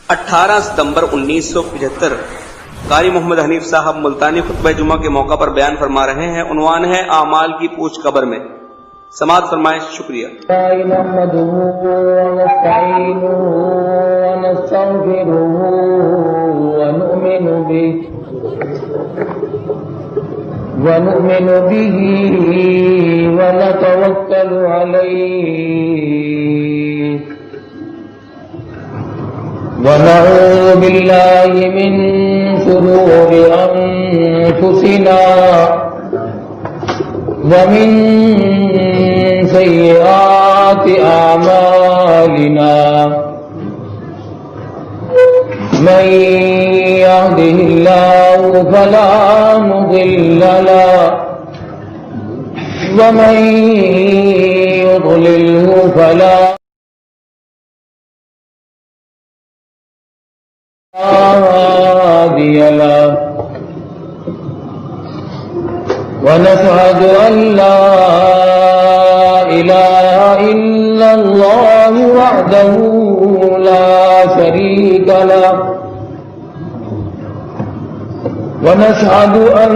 18 ستمبر 1975 قاری محمد حنیف صاحب ملتانی خطبہ جمعہ کے موقع پر بیان فرما رہے ہیں۔ عنوان ہے اعمال کی پوچھ قبر میں۔ سماعت فرمائیں۔ شکریہ۔ ونؤمن به ونتوكل عليه ونعوذ بالله من شرور أنفسنا ومن سيئات أعمالنا من يهده الله فلا مضل له ومن يضلله فلا هادي له ونشهد أن لا إله إلا الله وحده لا شريك له ونشهد أن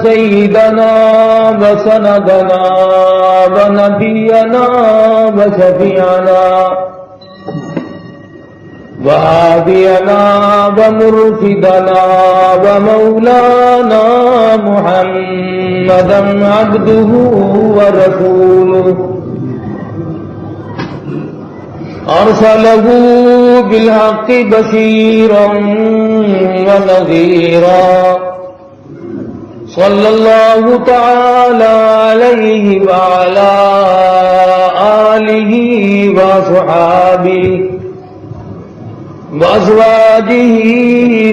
سيدنا وسندنا ونبينا وشفيعنا وهادينا ومرشدنا ومولانا محمدا عبده ورسوله أرسله بالحق بشيرا ونذيرا صلى الله تعالى عليه وعلى آله وصحابه وأزواجه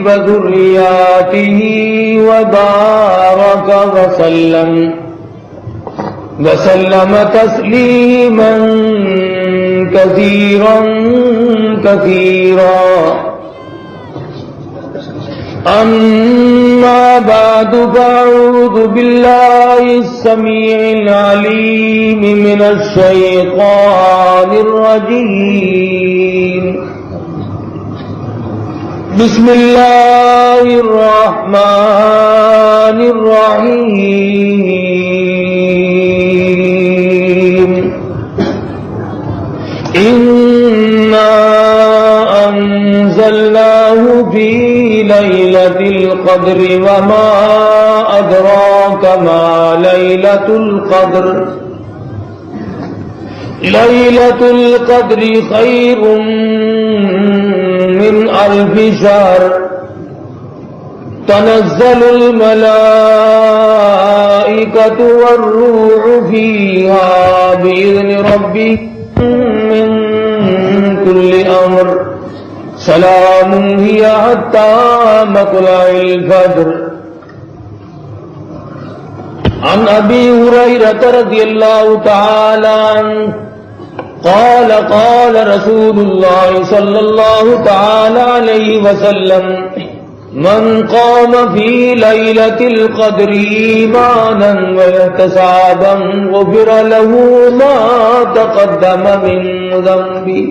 وذرياته وبارك وسلم تسليما كثيرا أما بعد فأعوذ بالله السميع العليم من الشيطان الرجيم بسم الله الرحمن الرحيم إنا أنزلناه في ليلة القدر وما أدراك ما ليلة القدر ليلة القدر خير من 1000 شهر تنزل الملائكة والروح فيها بإذن ربهم من كل أمر سلام هي حتى مطلع الفجر عن أبي هريرة رضي الله تعالى عنه قال قال رسول الله صلى الله تعالى عليه وسلم من قام في ليلة القدر إيمانا واحتسابا غفر له ما تقدم من ذنبه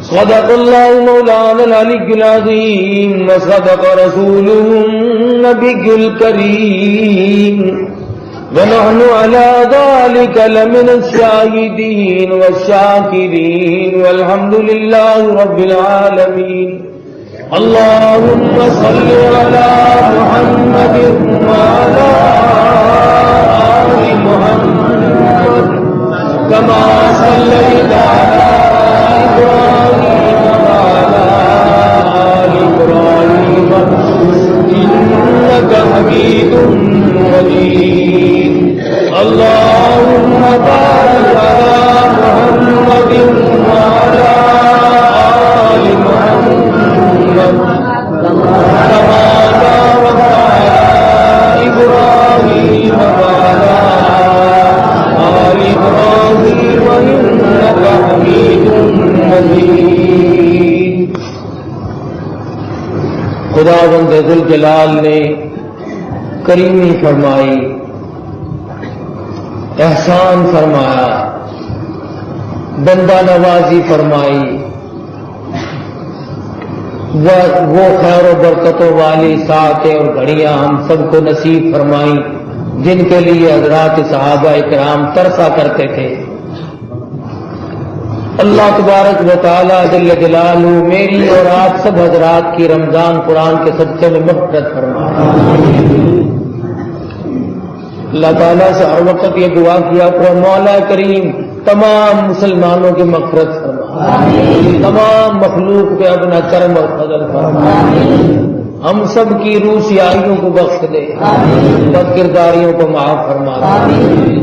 صدق الله مولانا العلي العظيم وصدق رسوله النبي الكريم ونحن على ذلك لمن الشاهدين والشاكرين والحمد لله رب العالمين اللهم صل على محمد وعلى آل محمد كما صليت على إبراهيم وعلى آل إبراهيم إنك حميد مجيد اللهم بارك على محمد وعلى آل محمد كما باركت على إبراهيم وعلى آل إبراهيم إنك حميد مجيد۔ خداوند ذوالجلال نے کریمی فرمائی، احسان فرمایا، بندہ نوازی فرمائی، وہ خیر و برکتوں والی ساعتیں اور گھڑیاں ہم سب کو نصیب فرمائیں جن کے لیے حضرات صحابہ اکرام ترسا کرتے تھے۔ اللہ تبارک و تعالی جل جلالہ میری اور آپ سب حضرات کی رمضان قرآن کے صدقے میں مغفرت فرمائے۔ اللہ تعالیٰ سے ہر وقت یہ دعا کیا کرو، مولا کریم تمام مسلمانوں کی مغفرت فرما، تمام مخلوق پہ اپنا کرم اور فضل فرما، ہم سب کی روح سیاہیوں کو بخش دے، بد کرداریوں کو معاف فرما دے۔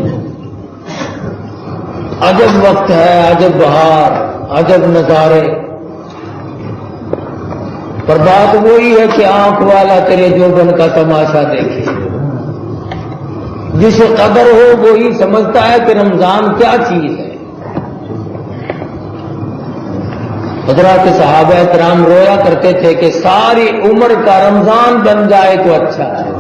عجب وقت ہے، عجب بہار، عجب نظارے، پر بات وہی ہے کہ آنکھ والا تیرے جوبن کا تماشا دیکھے۔ جسے قدر ہو وہی سمجھتا ہے کہ رمضان کیا چیز ہے۔ حضرات صحابہ کرام رویا کرتے تھے کہ ساری عمر کا رمضان بن جائے تو اچھا ہے،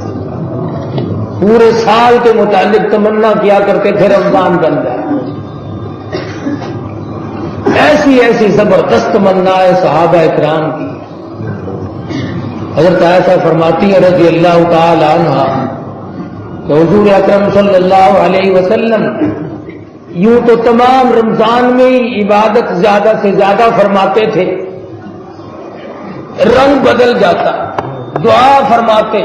پورے سال کے متعلق تمنا کیا کرتے تھے رمضان بن جائے۔ ایسی ایسی زبردست تمنا ہے صحابہ کرام کی۔ حضرت عائشہ فرماتی ہے رضی اللہ تعالی عنہا کہ حضور اکرم صلی اللہ علیہ وسلم یوں تو تمام رمضان میں ہی عبادت زیادہ سے زیادہ فرماتے تھے، رنگ بدل جاتا، دعا فرماتے۔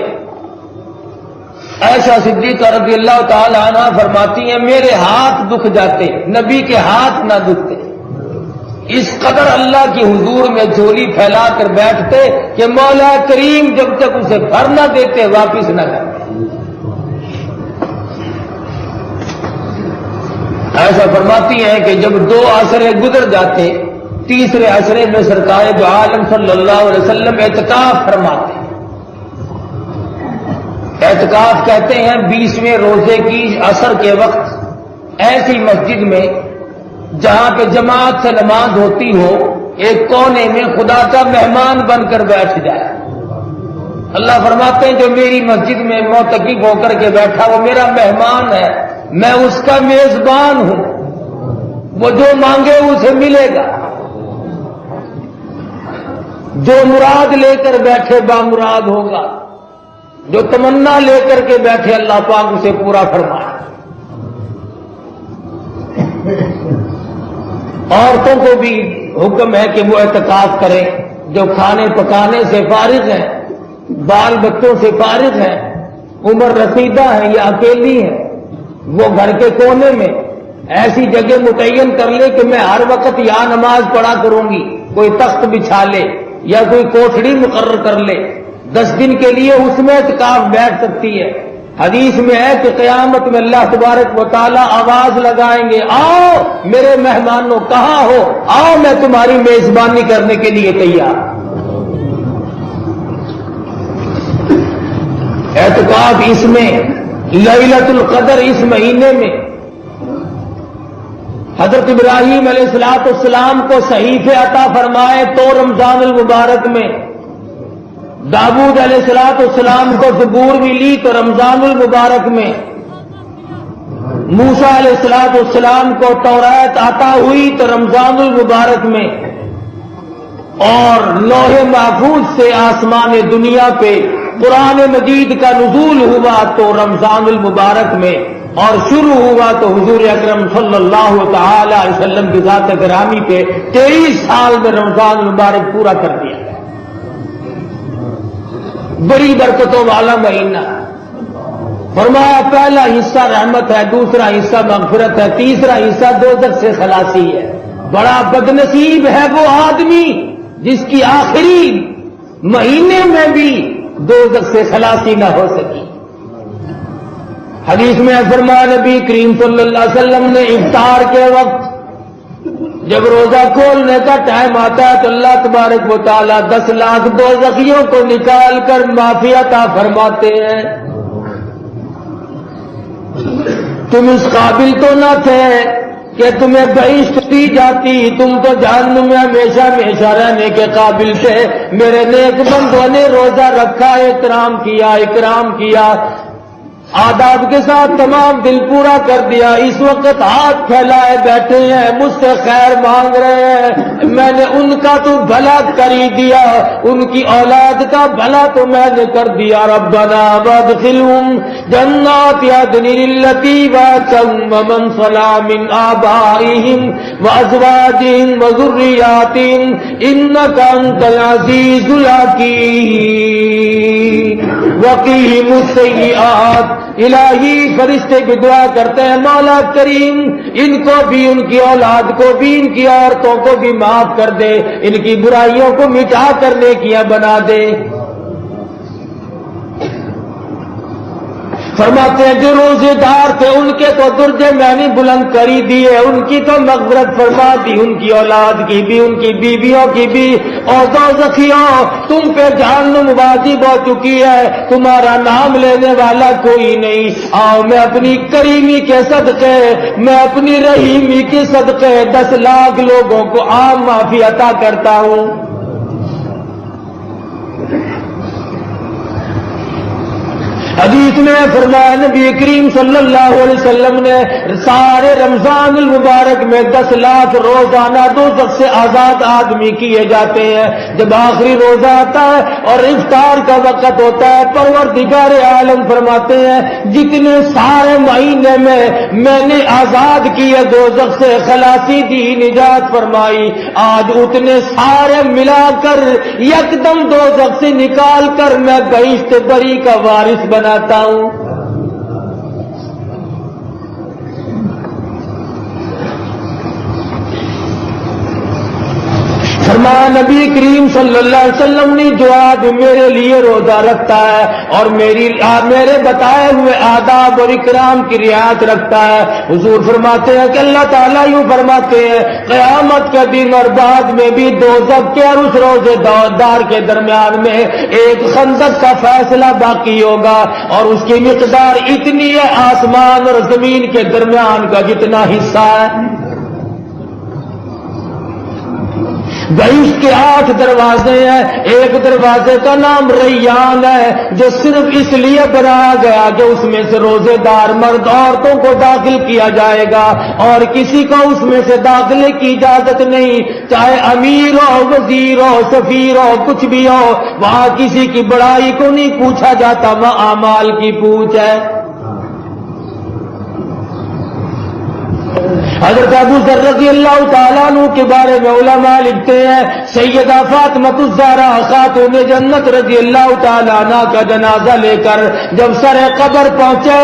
عائشہ صدیقہ رضی اللہ تعالی عنہ فرماتی ہیں میرے ہاتھ دکھ جاتے، نبی کے ہاتھ نہ دکھتے، اس قدر اللہ کی حضور میں جھولی پھیلا کر بیٹھتے کہ مولا کریم جب تک اسے بھر نہ دیتے واپس نہ کرتے۔ ایسا فرماتی ہیں کہ جب 2 عشرے گزر جاتے، تیسرے عشرے میں سرکار دو عالم صلی اللہ علیہ وسلم اعتکاف فرماتے۔ اعتکاف کہتے ہیں 20ویں روزے کی عصر کے وقت ایسی مسجد میں جہاں پہ جماعت سے نماز ہوتی ہو، ایک کونے میں خدا کا مہمان بن کر بیٹھ جائے۔ اللہ فرماتے ہیں جو میری مسجد میں معتکف ہو کر کے بیٹھا وہ میرا مہمان ہے، میں اس کا میزبان ہوں، وہ جو مانگے اسے ملے گا، جو مراد لے کر بیٹھے بامراد ہوگا، جو تمنا لے کر کے بیٹھے اللہ پاک اسے پورا فرمائے۔ عورتوں کو بھی حکم ہے کہ وہ اعتکاف کریں، جو کھانے پکانے سے فارغ ہیں، بال بچوں سے فارغ ہیں، عمر رسیدہ ہیں یا اکیلی ہیں، وہ گھر کے کونے میں ایسی جگہ متعین کر لے کہ میں ہر وقت یہاں نماز پڑھا کروں گی، کوئی تخت بچھا لے یا کوئی کوٹھڑی مقرر کر لے، 10 دن کے لیے اس میں اعتکاف بیٹھ سکتی ہے۔ حدیث میں ہے کہ قیامت میں اللہ تبارک و تعالی آواز لگائیں گے، آؤ میرے مہمانوں کہاں ہو، آؤ میں تمہاری میزبانی کرنے کے لیے تیار۔ اعتکاف اس میں، لیلۃ القدر اس مہینے میں، حضرت ابراہیم علیہ السلام کو صحیفے عطا فرمائے تو رمضان المبارک میں، داؤد علیہ السلام کو زبور ملی تو رمضان المبارک میں، موسیٰ علیہ السلام کو توراۃ عطا ہوئی تو رمضان المبارک میں، اور لوح محفوظ سے آسمان دنیا پہ قرآن مجید کا نزول ہوا تو رمضان المبارک میں، اور شروع ہوا تو حضور اکرم صلی اللہ تعالی علیہ وسلم کی ذات گرامی پہ 23 سال میں رمضان المبارک پورا کر دیا۔ بڑی برکتوں والا مہینہ، فرمایا پہلا حصہ رحمت ہے، دوسرا حصہ مغفرت ہے، تیسرا حصہ دوزخ سے خلاصی ہے۔ بڑا بدنصیب ہے وہ آدمی جس کی آخری مہینے میں بھی دوزخ سے خلاصی نہ ہو سکی۔ حدیث میں فرمایا نبی کریم صلی اللہ علیہ وسلم نے افطار کے وقت جب روزہ کھولنے کا ٹائم آتا ہے تو اللہ تبارک و تعالیٰ 10 لاکھ دوزخیوں کو نکال کر معافی عطا فرماتے ہیں۔ تم اس قابل تو نہ تھے کہ تمہیں بہشت دی جاتی، تم تو جہنم میں ہمیشہ ہمیشہ رہنے کے قابل تھے۔ میرے نیک بندوں نے روزہ رکھا، اکرام کیا، آداب کے ساتھ تمام دل پورا کر دیا. اس وقت ہاتھ پھیلائے بیٹھے ہیں, مجھ سے خیر مانگ رہے ہیں. میں نے ان کا تو بھلا کر ہی دیا, ان کی اولاد کا بھلا تو میں نے کر دیا. ربنا وادخلهم جنات عدن التي وعدتهم ومن صلح من آبائهم وأزواجهم وذرياتهم إنك أنت العزيز الحكيم. وقهم السيئات. الہی فرشتے بھی دعا کرتے ہیں, مولا کریم ان کو بھی, ان کی اولاد کو بھی, ان کی عورتوں کو بھی معاف کر دے, ان کی برائیوں کو مٹا کر نیکیاں بنا دے. فرماتے ہیں جو روزے دار تھے ان کے تو درجے میں نے بلند کر ہی دیے, ان کی تو مغفرت فرما دی, ان کی اولاد کی بھی, ان کی بیویوں کی بھی. اور دوزخیوں تم پہ جہنم واجب ہو چکی ہے, تمہارا نام لینے والا کوئی نہیں. آؤ میں اپنی کریمی کے صدقے, میں اپنی رحیمی کے صدقے 10 لاکھ لوگوں کو عام معافی عطا کرتا ہوں. حدیث میں فرمایا نبی کریم صلی اللہ علیہ وسلم نے سارے رمضان المبارک میں 10 لاکھ روزانہ دوزخ سے آزاد آدمی کیے جاتے ہیں. جب آخری روزہ آتا ہے اور افطار کا وقت ہوتا ہے, پروردگار عالم فرماتے ہیں جتنے سارے مہینے میں نے آزاد کیے دوزخ سے, خلاصی دی, نجات فرمائی, آج اتنے سارے ملا کر یکدم دوزخ سے نکال کر میں بہشت بری کا وارث بناتا ہوں. فرمایا نبی کریم صلی اللہ علیہ وسلم نے جو آدمی میرے لیے روزہ رکھتا ہے اور میرے بتائے ہوئے آداب اور اکرام کی رعایت رکھتا ہے, حضور فرماتے ہیں کہ اللہ تعالیٰ یوں فرماتے ہیں قیامت کے دن اور بعد میں بھی دوزخ کے اور اس روزے دار کے درمیان میں ایک خندق کا فیصلہ باقی ہوگا, اور اس کی مقدار اتنی ہے آسمان اور زمین کے درمیان کا جتنا حصہ ہے. بہشت کے 8 دروازے ہیں, ایک دروازے کا نام ریان ہے جو صرف اس لیے بنایا گیا کہ اس میں سے روزے دار مرد عورتوں کو داخل کیا جائے گا, اور کسی کو اس میں سے داخلے کی اجازت نہیں, چاہے امیر ہو, وزیر ہو, سفیر ہو, کچھ بھی ہو. وہاں کسی کی بڑائی کو نہیں پوچھا جاتا, وہاں اعمال کی پوچھ ہے. حضرت ابو ذر رضی اللہ تعالیٰ عنہ کے بارے میں علماء لکھتے ہیں سیدہ فاطمہ الزہرا خاتون جنت رضی اللہ تعالیٰ عنہ کا جنازہ لے کر جب سر قبر پہنچے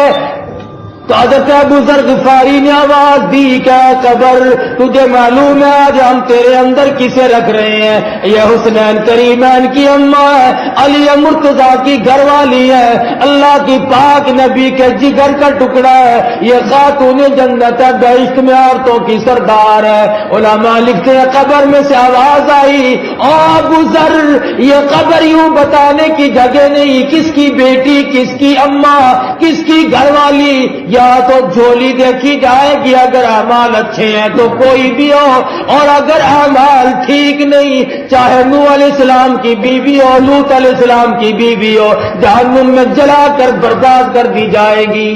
تو حضرت ابو ذر غفاری نے آواز دی کہ قبر تجھے معلوم ہے آج ہم تیرے اندر کسے رکھ رہے ہیں؟ یہ حسنین کریمین کی اماں ہے, علی مرتضیٰ کی گھر والی ہے, اللہ کی پاک نبی کے جگر کا ٹکڑا ہے, یہ خاتون جنت ہے, بہشت میں عورتوں کی سردار ہے. علماء لکھتے ہیں قبر میں سے آواز آئی او ابو ذر, یہ قبر یوں بتانے کی جگہ نہیں کس کی بیٹی, کس کی اماں, کس کی گھر والی, یا تو جھولی دیکھی جائے گی, اگر اعمال اچھے ہیں تو کوئی بھی ہو, اور اگر اعمال ٹھیک نہیں, چاہے نوح علیہ السلام کی بیوی ہو, لوط علیہ السلام کی بیوی ہو, جہنم میں جلا کر برباد کر دی جائے گی.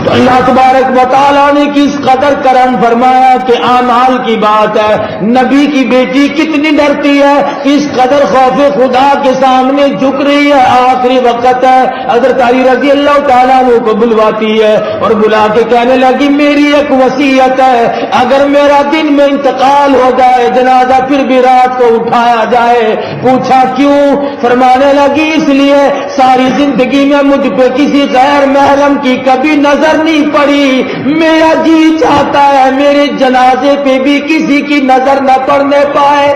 تو اللہ تبارک و تعالیٰ نے کس قدر کرم فرمایا کہ اعمال کی بات ہے. نبی کی بیٹی کتنی ڈرتی ہے, کس قدر خوف خدا کے سامنے جھک رہی ہے, آخری وقت ہے. حضرت علی رضی اللہ تعالیٰ عنہ کو بلواتی ہے اور بلا کے کہنے لگی میری ایک وصیت ہے, اگر میرا دن میں انتقال ہو جائے, جنازہ پھر بھی رات کو اٹھایا جائے. پوچھا کیوں؟ فرمانے لگی اس لیے ساری زندگی میں مجھ پہ کسی غیر محرم کی کبھی نظر نہیں پڑی, میرا جی چاہتا ہے میرے جنازے پہ بھی کسی کی نظر نہ پڑنے پائے.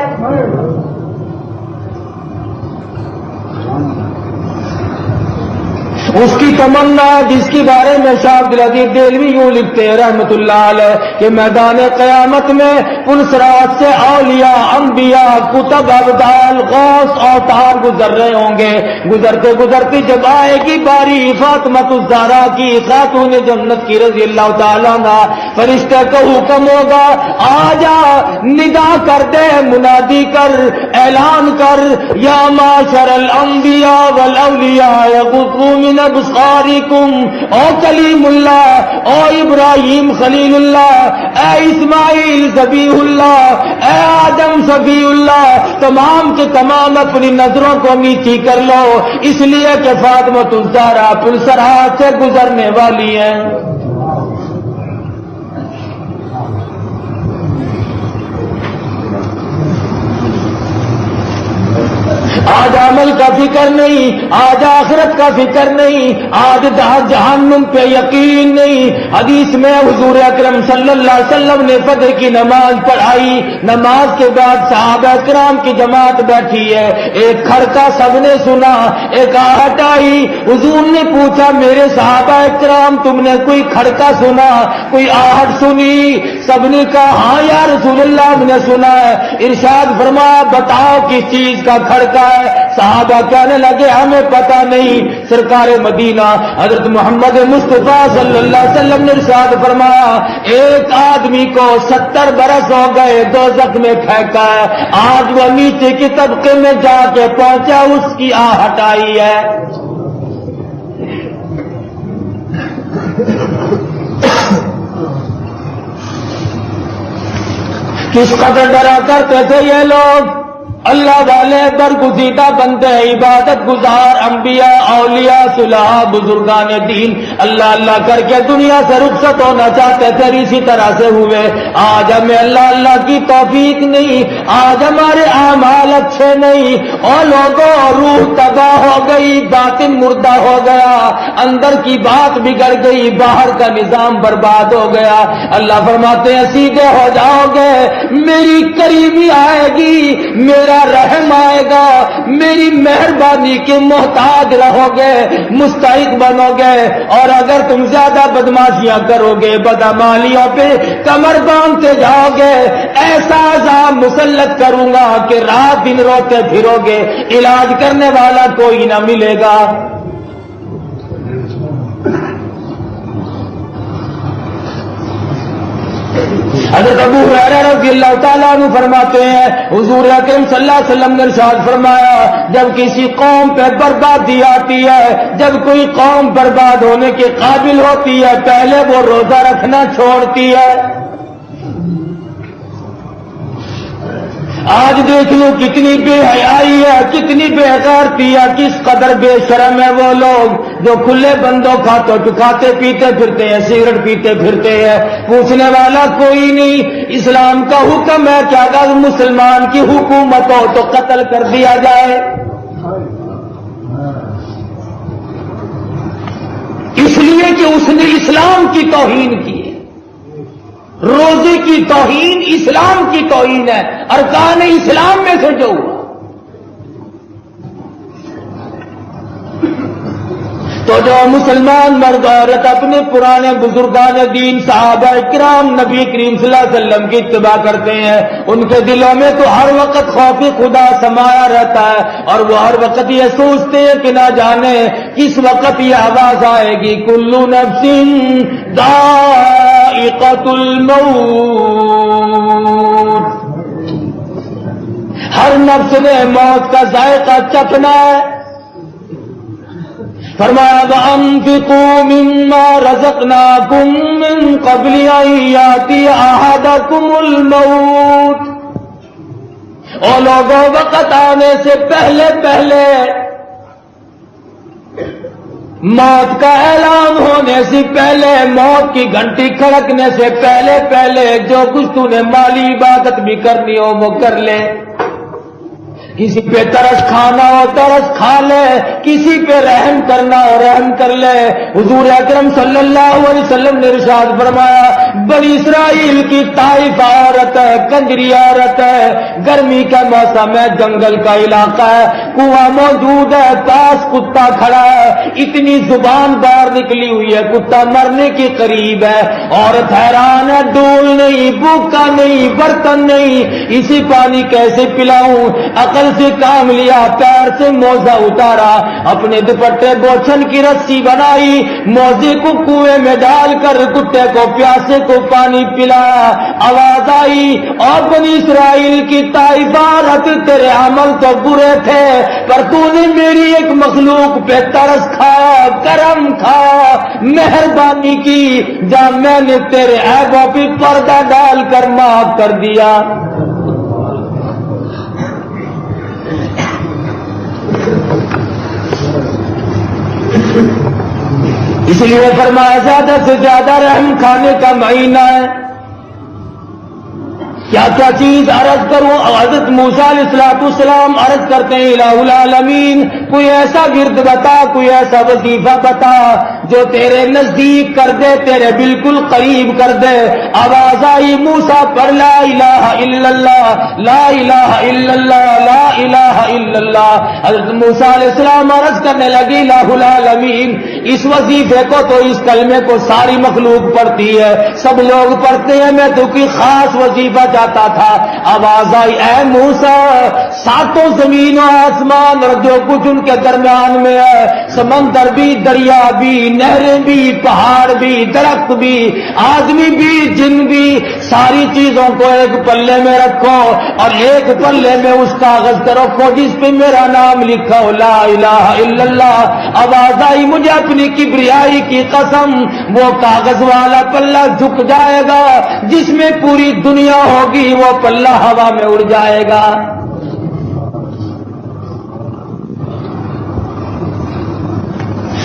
اس کی تمنا جس کے بارے میں شاہ عبدالعزیز دہلوی یوں لکھتے ہیں رحمت اللہ علیہ کہ میدان قیامت میں پلسرات سے اولیاء انبیاء کتب ابدال غوث اوتار گزر رہے ہوں گے. گزرتے گزرتے جب آئے گی باری فاطمۃ الزہرا کی خاتون جنت کی رضی اللہ تعالیٰ عنہ, فرشتے کو حکم ہوگا آ جا, ندا کر دے, منادی کر, اعلان کر, یا معاشر الانبیاء والاولیاء یغضوا من ابصارکم, او کلیم اللہ, او ابراہیم خلیل اللہ, اے اسماعیل ذبیح اللہ, اے آدم صفی اللہ, تمام کے تمام اپنی نظروں کو نیچی کر لو, اس لیے کہ فاطمۃ الزہرا پلسرات سے گزرنے والی ہیں. آج عمل کا فکر نہیں, آج آخرت کا فکر نہیں, آج جہنم پہ یقین نہیں. حدیث میں حضور اکرم صلی اللہ علیہ وسلم نے فجر کی نماز پڑھائی, نماز کے بعد صحابہ کرام کی جماعت بیٹھی ہے, ایک کھڑکا سب نے سنا, ایک آہٹ آئی. حضور نے پوچھا میرے صحابہ کرام تم نے کوئی کھڑکا سنا, کوئی آہٹ سنی؟ سب نے کہا ہاں یا رسول اللہ ہم نے سنا ہے. ارشاد فرمایا بتاؤ کس چیز کا کھڑکا ہے؟ صحابہ کہنے لگے ہمیں پتہ نہیں. سرکار مدینہ حضرت محمد مصطفیٰ صلی اللہ علیہ وسلم نے ارشاد فرمایا ایک آدمی کو 70 برس ہو گئے دوزخ میں پھینکا ہے, آج وہ نیچے کی طبقے میں جا کے پہنچا, اس کی آہٹ آئی ہے. کس قدر ڈرا کرتے تھے یہ لوگ, اللہ والے برگزیدہ بندے, عبادت گزار, انبیاء, اولیاء, صلحاء, بزرگان دین اللہ اللہ کر کے دنیا سے رخصت ہونا چاہتے تھے, اسی طرح سے ہوئے. آج ہمیں اللہ اللہ کی توفیق نہیں, آج ہمارے اعمال اچھے نہیں, اور لوگوں روح تباہ ہو گئی, باطن مردہ ہو گیا, اندر کی بات بگڑ گئی, باہر کا نظام برباد ہو گیا. اللہ فرماتے ہیں سیدھے ہو جاؤ گے, میری قریبی آئے گی, میرا رحم آئے گا, میری مہربانی کے محتاج رہو گے, مستحق بنو گے. اور اگر تم زیادہ بدماشیاں کرو گے, بدعمالیوں پہ کمر باندھتے جاؤ گے, ایسا عذاب مسلط کروں گا کہ رات دن روتے پھرو گے, علاج کرنے والا کوئی نہ ملے گا. حضرت ابو ہریرہ رضی اللہ تعالیٰ عنہ فرماتے ہیں حضور اکرم صلی اللہ علیہ وسلم نے ارشاد فرمایا جب کسی قوم پہ بربادی آتی ہے, جب کوئی قوم برباد ہونے کے قابل ہوتی ہے, پہلے وہ روزہ رکھنا چھوڑتی ہے. آج دیکھ لو کتنی بے حیائی ہے, کتنی بے غیرتی ہے, کس قدر بے شرم ہے وہ لوگ جو کھلے بندوں کھاتے پیتے پھرتے ہیں, سگریٹ پیتے پھرتے ہیں, پوچھنے والا کوئی نہیں. اسلام کا حکم ہے کہ اگر مسلمان کی حکومت ہو تو قتل کر دیا جائے, اس لیے کہ اس نے اسلام کی توہین کی ہے. روزے کی توہین اسلام کی توہین ہے, ارکان اسلام میں سے جو ہوا. تو جو مسلمان مرد عورت اپنے پرانے بزرگان دین صحابہ کرام نبی کریم صلی اللہ علیہ وسلم کی اتباع کرتے ہیں, ان کے دلوں میں تو ہر وقت خوف خدا سمایا رہتا ہے, اور وہ ہر وقت یہ سوچتے ہیں کہ نہ جانے کس وقت یہ آواز آئے گی, کلو نفس ذائقۃ الموت, ہر نفس نے موت کا ذائقہ چکھنا ہے. فرمایا وَأَنفِقُوا مِمَّا رَزَقْنَاكُم مِّن قَبْلِ أَن يَأْتِيَ أَحَدَكُمُ الْمَوْتُ, اور لوگوں وقت آنے سے پہلے پہلے, موت کا اعلان ہونے سے پہلے, موت کی گھنٹی کھڑکنے سے پہلے پہلے جو کچھ تو نے مالی عبادت بھی کرنی ہو وہ کر لے. کسی پہ ترس کھانا ہو ترس کھا لے، کسی پہ رحم کرنا ہو رحم کر لے۔ حضور اکرم صلی اللہ علیہ وسلم نے ارشاد فرمایا، بنی اسرائیل کی طائف عورت ہے، کنجری عورت ہے، گرمی کا موسم ہے، جنگل کا علاقہ ہے، کنواں موجود ہے، پاس کتا کھڑا ہے، اتنی زبان باہر نکلی ہوئی ہے، کتا مرنے کے قریب ہے، عورت حیران ہے، ڈول نہیں، بھوکا نہیں، برتن نہیں، اسی پانی کیسے پلاؤں؟ عقل سے کام لیا، پیر سے موزہ اتارا، اپنے دوپٹے بوچھن کی رسی بنائی، موزے کو کنویں میں ڈال کر کتے کو پیاسے کو پانی پلایا۔ آواز آئی، اور بنی اسرائیل کی طائف عورت، تیرے عمل تو برے تھے پر تو نے میری ایک مخلوق پہ ترس کھایا، کرم کھایا، مہربانی کی، جب میں نے تیرے عیبوں پہ پردہ ڈال کر معاف کر دیا۔ اس لیے فرمایا زیادہ سے زیادہ رحم کھانے کا مہینہ ہے۔ کیا کیا چیز عرض کروں؟ حضرت موسیٰ علیہ السلام عرض کرتے ہیں، الہ العالمین، کوئی ایسا ورد بتا، کوئی ایسا وظیفہ بتا جو تیرے نزدیک کر دے، تیرے بالکل قریب کر دے۔ آواز آئی، موسیٰ پر لا الہ الا اللہ، لا الہ الا اللہ، لا الہ الا اللہ۔ حضرت موسیٰ علیہ السلام عرض کرنے لگی، الہ العالمین، اس وظیفے کو تو، اس کلمے کو ساری مخلوق پڑھتی ہے، سب لوگ پڑھتے ہیں، میں تو کوئی خاص وظیفہ چاہتا تھا۔ آواز آئی، اے موسیٰ، ساتوں زمین و آسمان اور جو کچھ ان کے درمیان میں ہے، سمندر بھی، دریا بھی، نہریں بھی، پہاڑ بھی، درخت بھی، آدمی بھی، جن بھی، ساری چیزوں کو ایک پلے میں رکھو اور ایک پلے میں اس کاغذ کو رکھو جس پہ میرا نام لکھا ہو، لا الہ الا اللہ۔ آواز آئی، مجھے اپنی کبریائی کی قسم، وہ کاغذ والا پلہ جھک جائے گا، جس میں پوری دنیا ہوگی، وہ پلہ ہوا میں اڑ جائے گا۔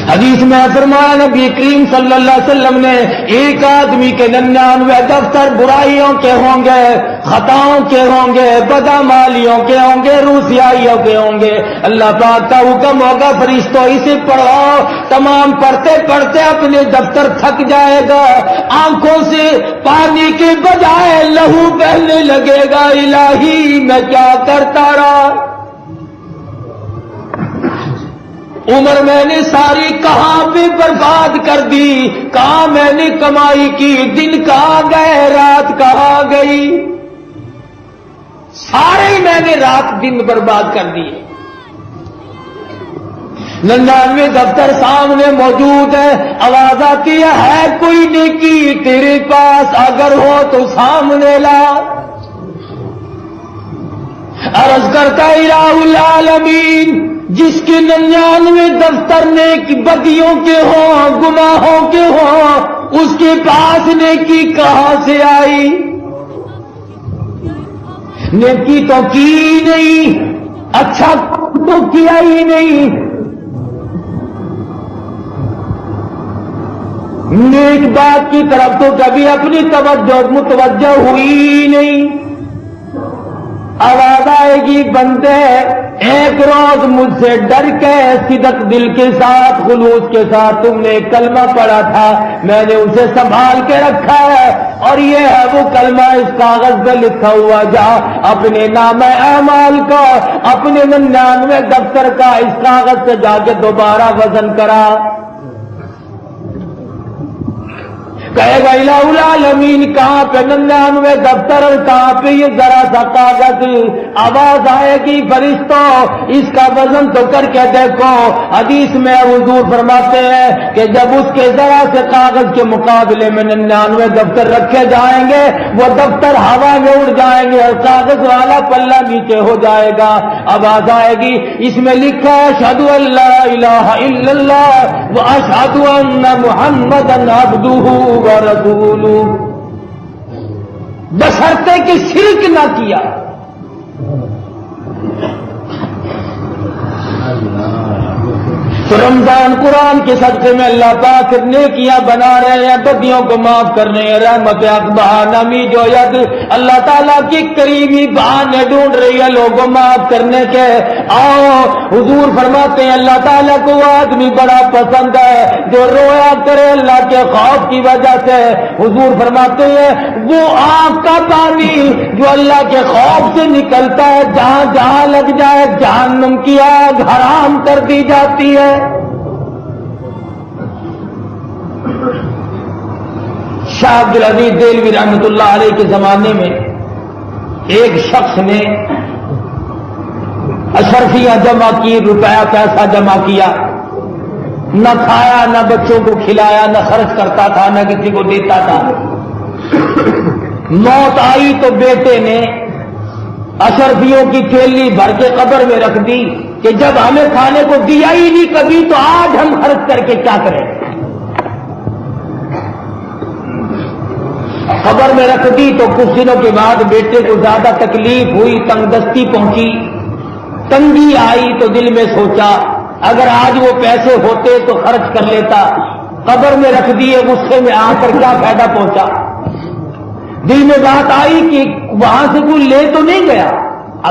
حدیث میں فرمایا، نبی کریم صلی اللہ علیہ وسلم نے، ایک آدمی کے 99 دفتر برائیوں کے ہوں گے، خطاؤں کے ہوں گے، بدعمالیوں کے ہوں گے، روسیائیوں کے ہوں گے، اللہ پاک کا حکم ہوگا، فرشتوں اسے پڑھاؤ، تمام پڑھتے پڑھتے اپنے دفتر تھک جائے گا، آنکھوں سے پانی کے بجائے لہو بہنے لگے گا، الہی میں کیا کرتا رہا، عمر میں نے ساری کہاں پہ برباد کر دی، کہاں میں نے کمائی کی، دن کہاں گئے، رات کہاں گئی، سارے میں نے رات دن برباد کر دیے۔ 99 دفتر سامنے موجود ہے، آواز آتی ہے کوئی نیکی تیرے پاس، اگر ہو تو سامنے لا۔ عرض کرتا الہ العالمین، جس کے 99 دفتر نیک بدیوں کے ہوں، گناہوں کے ہوں، اس کے پاس نیکی کہاں سے آئی؟ نیکی تو کی نہیں، اچھا تو کیا ہی نہیں، نیک بات کی طرف تو کبھی اپنی توجہ متوجہ ہوئی نہیں۔ آواز آئے گی، بندے ایک روز مجھ سے ڈر کے صدق دل کے ساتھ، خلوص کے ساتھ تم نے کلمہ پڑھا تھا، میں نے اسے سنبھال کے رکھا ہے، اور یہ ہے وہ کلمہ اس کاغذ پہ لکھا ہوا، جا اپنے نام اعمال کا، اپنے 99 دفتر کا اس کاغذ سے جا کے دوبارہ وزن کرا۔ کہے گا الہ العالمین، کہاں پہ 99 دفتر اور کہاں پہ یہ ذرا سا کاغذ؟ آواز آئے گی، فرشتوں اس کا وزن تو کر کے دیکھو۔ حدیث میں حضور فرماتے ہیں کہ جب اس کے ذرا سے کاغذ کے مقابلے میں 99 دفتر رکھے جائیں گے، وہ دفتر ہوا میں اڑ جائیں گے اور کاغذ والا پلہ نیچے ہو جائے گا۔ آواز آئے گی، اس میں لکھا ہے اشہد ان لا الہ الا اللہ واشہد ان محمدا عبدہ ورسولہ، بشرطے کہ شرک نہ کیا۔ تو رمضان قرآن کے صدقے میں اللہ پاک نیکیاں بنا رہے ہیں، بدیوں کو معاف کر رہے ہیں، رحمت بہانمی جو ید اللہ تعالیٰ کی قریبی بہانے ڈھونڈ رہی ہے لوگوں معاف کرنے کے۔ آؤ حضور فرماتے ہیں اللہ تعالیٰ کو وہ آدمی بڑا پسند ہے جو رویا کرے اللہ کے خوف کی وجہ سے۔ حضور فرماتے ہیں وہ آنکھ کا پانی جو اللہ کے خوف سے نکلتا ہے، جہاں جہاں لگ جائے جہنم کی آگ حرام کر دی جاتی ہے۔ شاہ عبدالعزیز دہلوی رحمۃ اللہ علیہ کے زمانے میں ایک شخص نے اشرفیاں جمع کی، روپیہ پیسہ جمع کیا، نہ کھایا نہ بچوں کو کھلایا، نہ خرچ کرتا تھا نہ کسی کو دیتا تھا۔ موت آئی تو بیٹے نے اشرفیوں کی تھیلی بھر کے قبر میں رکھ دی کہ جب ہمیں کھانے کو دیا ہی نہیں کبھی تو آج ہم خرچ کر کے کیا کریں۔ قبر میں رکھ دی تو کچھ دنوں کے بعد بیٹے کو زیادہ تکلیف ہوئی، تنگ دستی پہنچی، تنگی آئی تو دل میں سوچا اگر آج وہ پیسے ہوتے تو خرچ کر لیتا، قبر میں رکھ دیے، غصے میں آ کر کیا فائدہ پہنچا۔ دل میں بات آئی کہ وہاں سے کوئی لے تو نہیں گیا،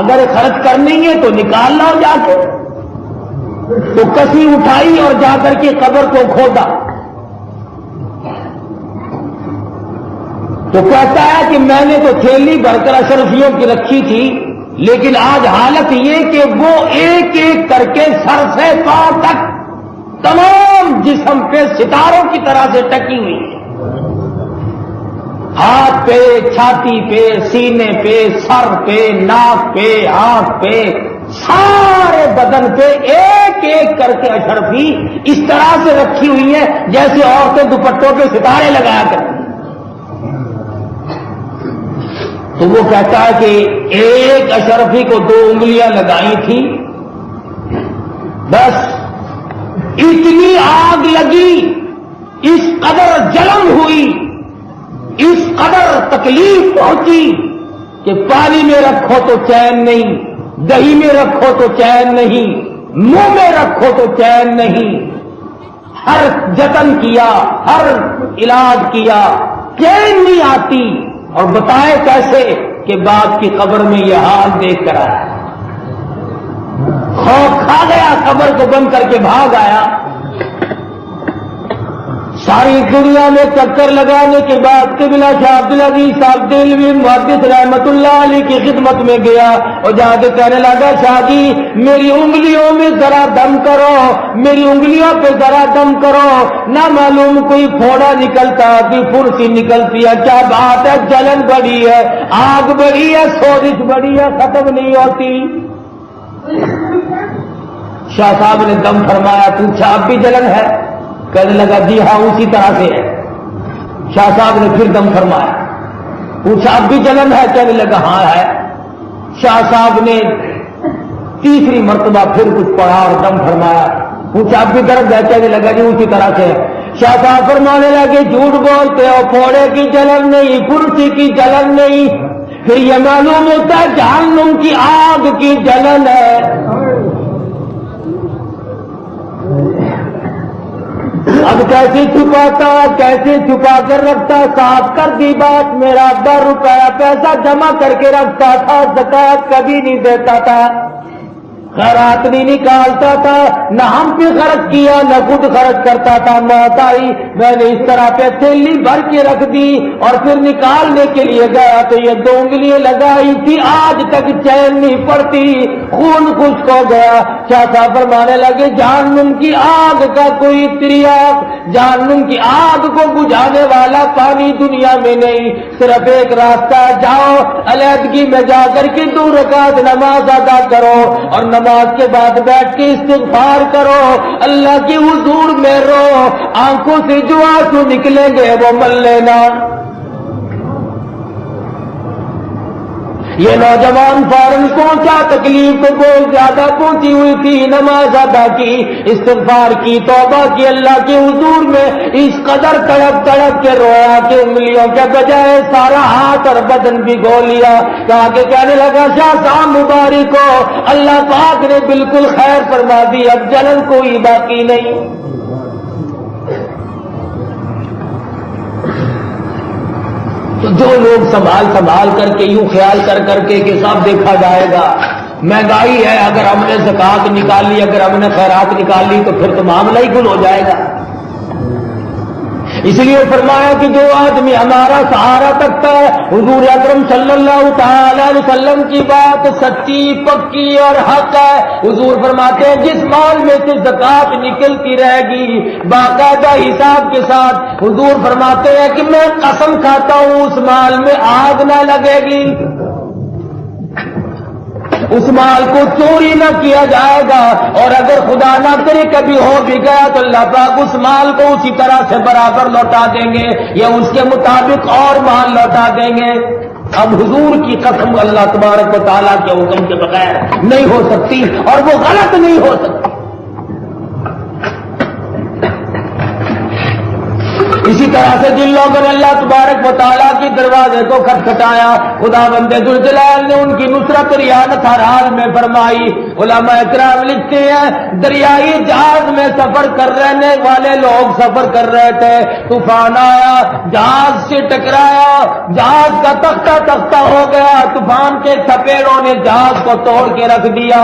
اگر خرچ کرنی ہے تو نکال لاؤ جا کے۔ تو کسی اٹھائی اور جا کر کے قبر کو کھودا تو کہتا ہے کہ میں نے تو تھیلی بھر کر اشرفیوں کی رکھی تھی، لیکن آج حالت یہ کہ وہ ایک ایک کر کے سر سے پاؤں تک تمام جسم پہ ستاروں کی طرح سے ٹکی ہوئی ہے، ہاتھ پہ، چھاتی پہ، سینے پہ، سر پہ، ناک پہ، آنکھ پہ، سارے بدن پہ ایک ایک کر کے اشرفی اس طرح سے رکھی ہوئی ہے جیسے عورتیں دوپٹوں پہ ستارے لگایا کرتی ہیں۔ تو وہ کہتا ہے کہ ایک اشرفی کو 2 انگلیاں لگائی تھی، بس اتنی آگ لگی، اس قدر جلن ہوئی، اس قدر تکلیف پہنچی کہ پانی میں رکھو تو چین نہیں، دہی میں رکھو تو چین نہیں، منہ میں رکھو تو چین نہیں، ہر جتن کیا، ہر علاج کیا، چین نہیں آتی۔ اور بتائے کیسے کہ باپ کی قبر میں یہ حال دیکھ کر آیا، خوف کھا گیا، قبر کو بند کر کے بھاگ آیا۔ ساری دنیا میں چکر لگانے کے بعد قبلہ شاہ عبدالعزیز صاحب دہلوی محدث رحمت اللہ علیہ کی خدمت میں گیا اور جا کے کہنے لگا شاہ جی میری انگلیوں میں ذرا دم کرو، میری انگلیوں پہ ذرا دم کرو، نہ معلوم کوئی پھوڑا نکلتا کوئی پھرسی نکلتی ہے، کیا بات ہے، جلن بڑی ہے، آگ بڑی ہے، سوزش بڑی ہے، ختم نہیں ہوتی۔ شاہ صاحب نے دم فرمایا، پوچھا اب بھی جلن ہے؟ کہنے لگا جی ہاں اسی طرح سے ہے۔ شاہ صاحب نے پھر دم فرمایا، پوچھا اب بھی جلن ہے؟ کہنے لگا ہاں ہے۔ شاہ صاحب نے تیسری مرتبہ پھر کچھ پڑھا اور دم فرمایا، پوچھا اب بھی درد ہے؟ کہنے لگا جی اسی طرح سے ہے۔ شاہ صاحب فرمانے لگے جھوٹ بولتے ہو، پھوڑے کی جلن نہیں، کرسی کی جلن نہیں، پھر یہ معلوم ہوتا ہے جہنم کی آگ کی جلن ہے۔ اب کیسے چھپاتا، کیسے چھپا کر رکھتا، صاف کر دی بات، میرا ابا روپیہ پیسہ جمع کر کے رکھتا تھا، زکات کبھی نہیں دیتا تھا، خیرات نہیں نکالتا تھا، نہ ہم پہ خرچ کیا نہ خود خرچ کرتا تھا، موت آئی میں نے اس طرح پہ تھیلی بھر کے رکھ دی اور پھر نکالنے کے لیے گیا تو یہ 2 انگلیاں لگائی تھی، آج تک چین نہیں پڑتی، خون خشک ہو گیا۔ شاہ صاحب فرمانے لگے جہنم کی آگ کا کوئی تریاق، جہنم کی آگ کو بجھانے والا پانی دنیا میں نہیں، صرف ایک راستہ، جاؤ علیحدگی میں جا کر کے 2 رکعت نماز ادا کرو اور نماز کے بعد بیٹھ کے استغفار کرو، اللہ کے حضور میں رو، آنکھوں سے جو آنسو نکلیں گے وہ مل لینا۔ یہ نوجوان فوراً پہنچا، تکلیف تو بہت زیادہ پہنچی ہوئی تھی، نماز ادا کی، استغفار کی، توبہ کی، اللہ کے حضور میں اس قدر تڑپ تڑپ کے رویا کہ انگلیوں کے بجائے سارا ہاتھ اور بدن بھگو لیا۔ کہا کہ کہنے لگا شاہ صاحب مبارک ہو، اللہ پاک نے بالکل خیر فرما دی، اب جلن کوئی باقی نہیں۔ تو جو لوگ سنبھال کر کے یوں خیال کر کے کہ سب دیکھا جائے گا، مہنگائی ہے، اگر ہم نے زکات نکالی، اگر ہم نے خیرات نکالی تو پھر تو معاملہ ہی گل ہو جائے گا۔ اس لیے فرمایا کہ جو آدمی ہمارا سہارا تکتا ہے، حضور اکرم صلی اللہ تعالی علیہ وسلم کی بات سچی، پکی اور حق ہے۔ حضور فرماتے ہیں جس مال میں سے زکات نکلتی رہے گی باقاعدہ حساب کے ساتھ، حضور فرماتے ہیں کہ میں قسم کھاتا ہوں اس مال میں آگ نہ لگے گی، اس مال کو چوری نہ کیا جائے گا، اور اگر خدا نہ کرے کبھی ہو بھی گیا تو اللہ پاک اس مال کو اسی طرح سے برابر لوٹا دیں گے یا اس کے مطابق اور مال لوٹا دیں گے۔ اب حضور کی قسم اللہ تبارک و تعالیٰ کے حکم کے بغیر نہیں ہو سکتی، اور وہ غلط نہیں ہو سکتی۔ اسی طرح سے جن لوگوں نے اللہ تبارک و تعالیٰ کی دروازے کو کھٹکھٹایا، خدا بند ذوالجلال نے ان کی نصرت اور اعانت ہر حال میں فرمائی۔ علماء اکرام لکھتے ہیں دریائی جہاز میں سفر کر رہنے والے لوگ سفر کر رہے تھے، طوفان آیا، جہاز سے ٹکرایا، جہاز کا تختہ ہو گیا، طوفان کے تھپیڑوں نے جہاز کو توڑ کے رکھ دیا،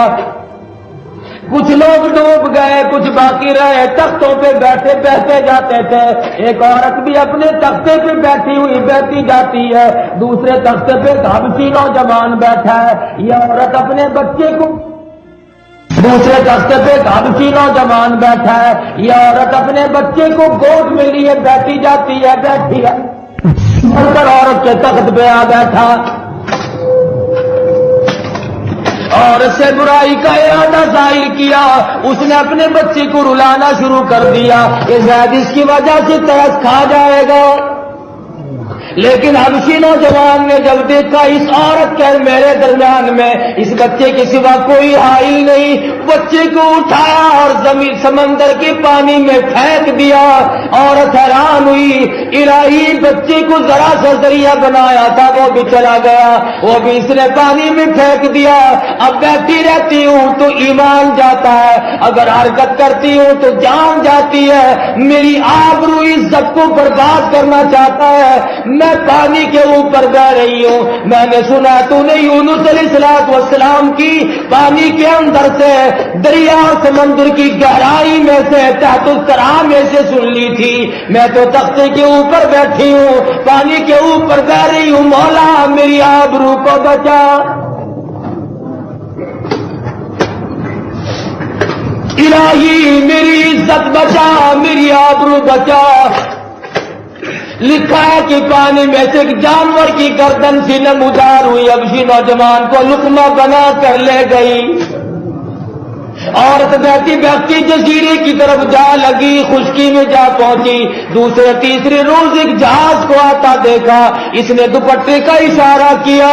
کچھ لوگ ڈوب گئے، کچھ باقی رہے، تختوں پہ بیٹھے جاتے تھے۔ ایک عورت بھی اپنے تختے پہ بیٹھی جاتی ہے، دوسرے تختے پہ حبشی نوجوان بیٹھا ہے، یہ عورت اپنے بچے کو، دوسرے تختے پہ حبشی نوجوان بیٹھا ہے، یہ عورت اپنے بچے کو گود میں لیے بیٹھی ہے، مر عورت کے تخت پہ آ بیٹھا اور اس سے برائی کا ارادہ ظاہر کیا، اس نے اپنے بچے کو رلانا شروع کر دیا کہ شاید اس کی وجہ سے ترس کھا جائے گا۔ لیکن حبشی نوجوان نے جب دیکھا اس عورت کے میرے درمیان میں اس بچے کے سوا کوئی حائل نہیں، بچے کو اٹھایا اور زمین سمندر کے پانی میں پھینک دیا۔ عورت حیران ہوئی، الہی بچے کو ذرا سا ذریعہ بنایا تھا وہ بھی چلا گیا، وہ بھی اس نے پانی میں پھینک دیا۔ اب بیٹھی رہتی ہوں تو ایمان جاتا ہے، اگر حرکت کرتی ہوں تو جان جاتی ہے، میری آبرو عزت کو برباد کرنا چاہتا ہے، میں پانی کے اوپر بہ رہی ہوں۔ میں نے سنا تو نے یونس علیہ السلام کی پانی کے اندر سے دریا سمندر کی گہرائی میں سے تحت الثرا میں سے سن لی تھی، میں تو تختے کے اوپر بیٹھی ہوں، پانی کے اوپر بہ رہی ہوں، مولا میری آبرو کو بچا۔ الہی میری عزت بچا، میری آبرو بچا۔ لکھا ہے کہ پانی میں سے ایک جانور کی گردن سی نمودار ہوئی، حبشی نوجوان کو لقمہ بنا کر لے گئی۔ عورت بیٹھی جزیرے کی طرف جا لگی، خشکی میں جا پہنچی، دوسرے تیسرے روز ایک جہاز کو آتا دیکھا، اس نے دوپٹے کا اشارہ کیا،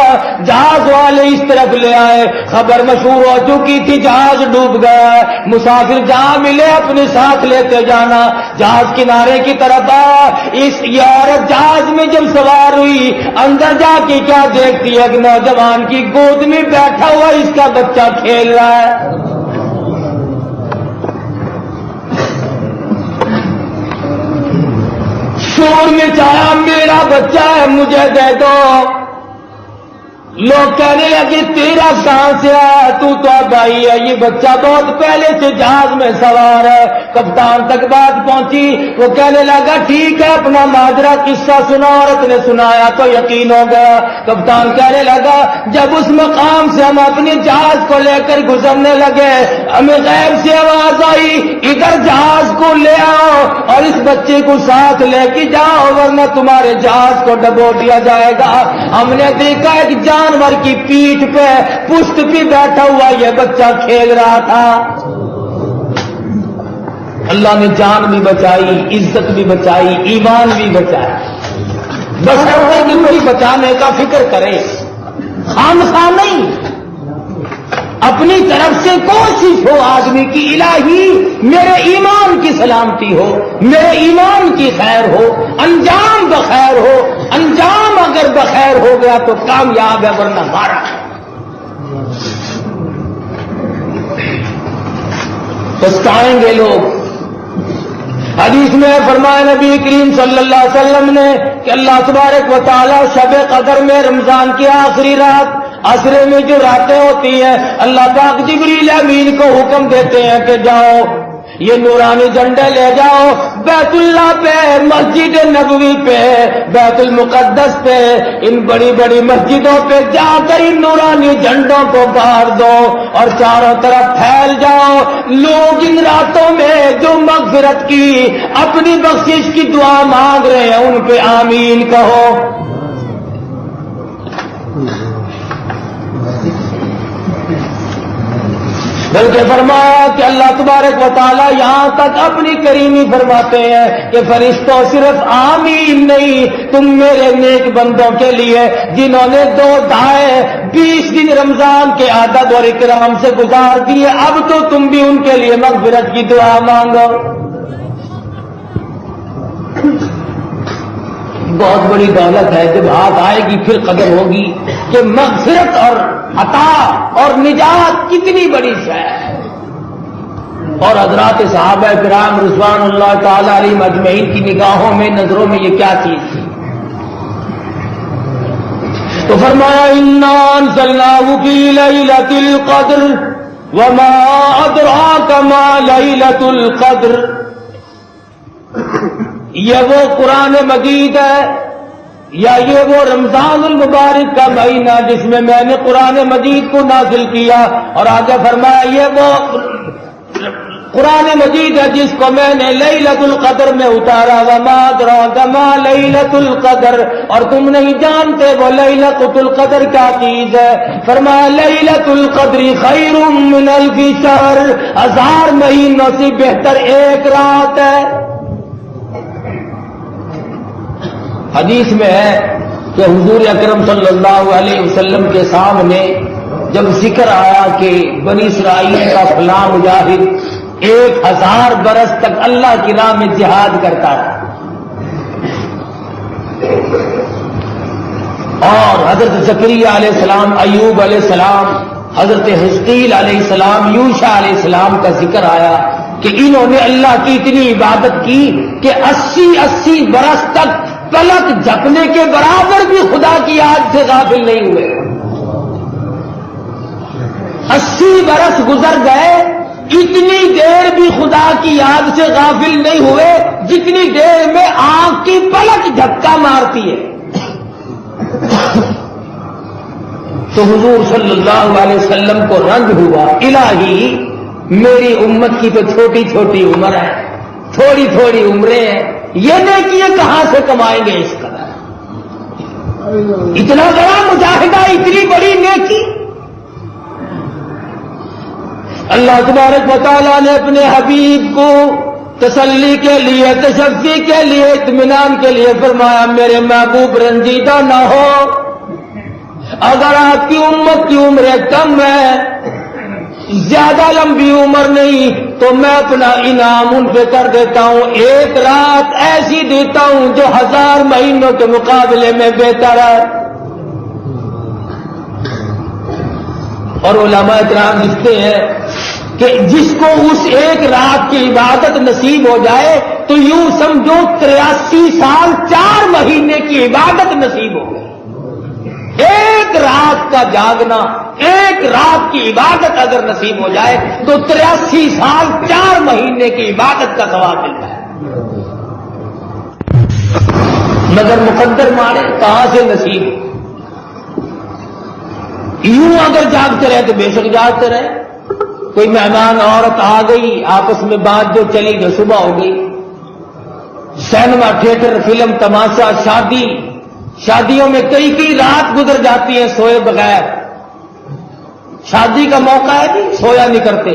جہاز والے اس طرف لے آئے، خبر مشہور ہو چکی تھی جہاز ڈوب گیا ہے، مسافر جہاں ملے اپنے ساتھ لیتے جانا۔ جہاز کنارے کی طرف آیا، یہ عورت جہاز میں جب سوار ہوئی، اندر جا کے کیا دیکھتی ہے کہ نوجوان کی گود میں بیٹھا ہوا اس کا بچہ کھیل رہا ہے۔ شور میں چاہا میرا بچہ ہے مجھے دے دو، لوگ کہنے لگے تیرا کہاں سے آیا، تو اب آئی ہے، یہ بچہ بہت پہلے سے جہاز میں سوار ہے۔ کپتان تک بات پہنچی، وہ کہنے لگا ٹھیک ہے اپنا ماجرا قصہ سنا، عورت نے سنایا تو یقین ہو گیا۔ کپتان کہنے لگا جب اس مقام سے ہم اپنے جہاز کو لے کر گزرنے لگے، ہمیں غیب سے آواز آئی ادھر جہاز کو لے آؤ اور اس بچے کو ساتھ لے کے جاؤ ورنہ تمہارے جہاز کو ڈبو دیا جائے گا۔ ہم نے دیکھا ایک جانور کی پیٹھ پہ پشت پہ بیٹھا ہوا یہ بچہ کھیل رہا تھا۔ اللہ نے جان بھی بچائی، عزت بھی بچائی، ایمان بھی بچایا، بس کہ کوئی بچانے کا فکر کرے، خامخواہ طرف سے کوشش ہو آدمی کی، الہی میرے ایمان کی سلامتی ہو، میرے ایمان کی خیر ہو، انجام بخیر ہو، انجام اگر بخیر ہو گیا تو کامیاب ہے، ورنہ مارا۔ پچھتائیں گے لوگ۔ حدیث میں فرمایا نبی کریم صلی اللہ علیہ وسلم نے کہ اللہ تبارک و تعالی شب قدر میں رمضان کی آخری رات عصر میں جو راتیں ہوتی ہیں، اللہ پاک جبریل امین کو حکم دیتے ہیں کہ جاؤ یہ نورانی جھنڈے لے جاؤ بیت اللہ پہ، مسجد نبوی پہ، بیت المقدس پہ، ان بڑی بڑی مسجدوں پہ جا کر ان نورانی جھنڈوں کو گاڑ دو اور چاروں طرف پھیل جاؤ۔ لوگ ان راتوں میں جو مغفرت کی، اپنی بخشش کی دعا مانگ رہے ہیں، ان پہ آمین کہو۔ بلکہ فرمایا کہ اللہ تبارک و تعالی یہاں تک اپنی کریمی فرماتے ہیں کہ فرشتوں صرف آمین نہیں، تم میرے نیک بندوں کے لیے جنہوں نے 20 دن رمضان کے عدد اور اکرام سے گزار دیے، اب تو تم بھی ان کے لیے مغفرت کی دعا مانگو۔ بہت بڑی دولت ہے، جب ہاتھ آئے گی پھر قدر ہوگی کہ مغفرت اور عطا اور نجات کتنی بڑی شے ہے۔ اور حضرات صحابہ کرام رضوان اللہ تعالی علیہم اجمعین کی نگاہوں میں، نظروں میں یہ کیا چیز تھی؟ تو فرمایا انا انزلناہ فی لیلۃ القدر وما ادراک ما لیلۃ القدر۔ یہ وہ قرآن مجید ہے یا یہ وہ رمضان المبارک کا مہینہ جس میں میں نے قرآن مجید کو نازل کیا، اور آگے فرمایا یہ وہ قرآن مجید ہے جس کو میں نے لیلۃ القدر میں اتارا، وما ادراک ما لیلۃ القدر، اور تم نہیں جانتے وہ لیلۃ القدر کیا چیز ہے۔ فرمایا لیلۃ القدر خیر من الف شہر، 1000 مہینوں سے بہتر ایک رات ہے۔ حدیث میں ہے کہ حضور اکرم صلی اللہ علیہ وسلم کے سامنے جب ذکر آیا کہ بنی اسرائیل کا فلاں مجاہد 1000 برس تک اللہ کی راہ میں جہاد کرتا ہے، اور حضرت زکریا علیہ السلام، ایوب علیہ السلام، حضرت حزقیل علیہ السلام، یوشع علیہ السلام کا ذکر آیا کہ انہوں نے اللہ کی اتنی عبادت کی کہ 80 برس تک پلک جھپنے کے برابر بھی خدا کی یاد سے غافل نہیں ہوئے۔ 80 برس گزر گئے، اتنی دیر بھی خدا کی یاد سے غافل نہیں ہوئے جتنی دیر میں آنکھ کی پلک جھپکا مارتی ہے۔ تو حضور صلی اللہ علیہ وسلم کو رنج ہوا، الہی میری امت کی تو چھوٹی چھوٹی عمر ہے، تھوڑی تھوڑی عمریں ہیں، یہ نیکیاں کہاں سے کمائیں گے اس قدر؟ اتنا بڑا مجاہدہ، اتنی بڑی نیکی۔ اللہ تبارک و تعالیٰ نے اپنے حبیب کو تسلی کے لیے، تشفی کے لیے، اطمینان کے لیے فرمایا میرے محبوب رنجیدہ نہ ہو، اگر آپ کی امت کی عمریں کم ہے، زیادہ لمبی عمر نہیں، تو میں اپنا انعام ان پہ کر دیتا ہوں، ایک رات ایسی دیتا ہوں جو 1000 مہینوں کے مقابلے میں بہتر ہے۔ اور علماء کرام لکھتے ہیں کہ جس کو اس ایک رات کی عبادت نصیب ہو جائے تو یوں سمجھو 83 سال 4 مہینے کی عبادت نصیب ہو گئی۔ ایک رات کا جاگنا، ایک رات کی عبادت اگر نصیب ہو جائے تو 83 سال 4 مہینے کی عبادت کا ثواب ملتا ہے۔ مگر مقدر مارے کہاں سے نصیب؟ یوں اگر جاگتے رہے تو بے شک جاگتے رہے، کوئی مہمان عورت آ گئی، آپس میں بات جو چلی جو صبح ہو گئی، سینما، تھیٹر، فلم، تماشا، شادیوں میں کئی رات گزر جاتی ہے سوئے بغیر۔ شادی کا موقع ہے جی، سویا نہیں کرتے،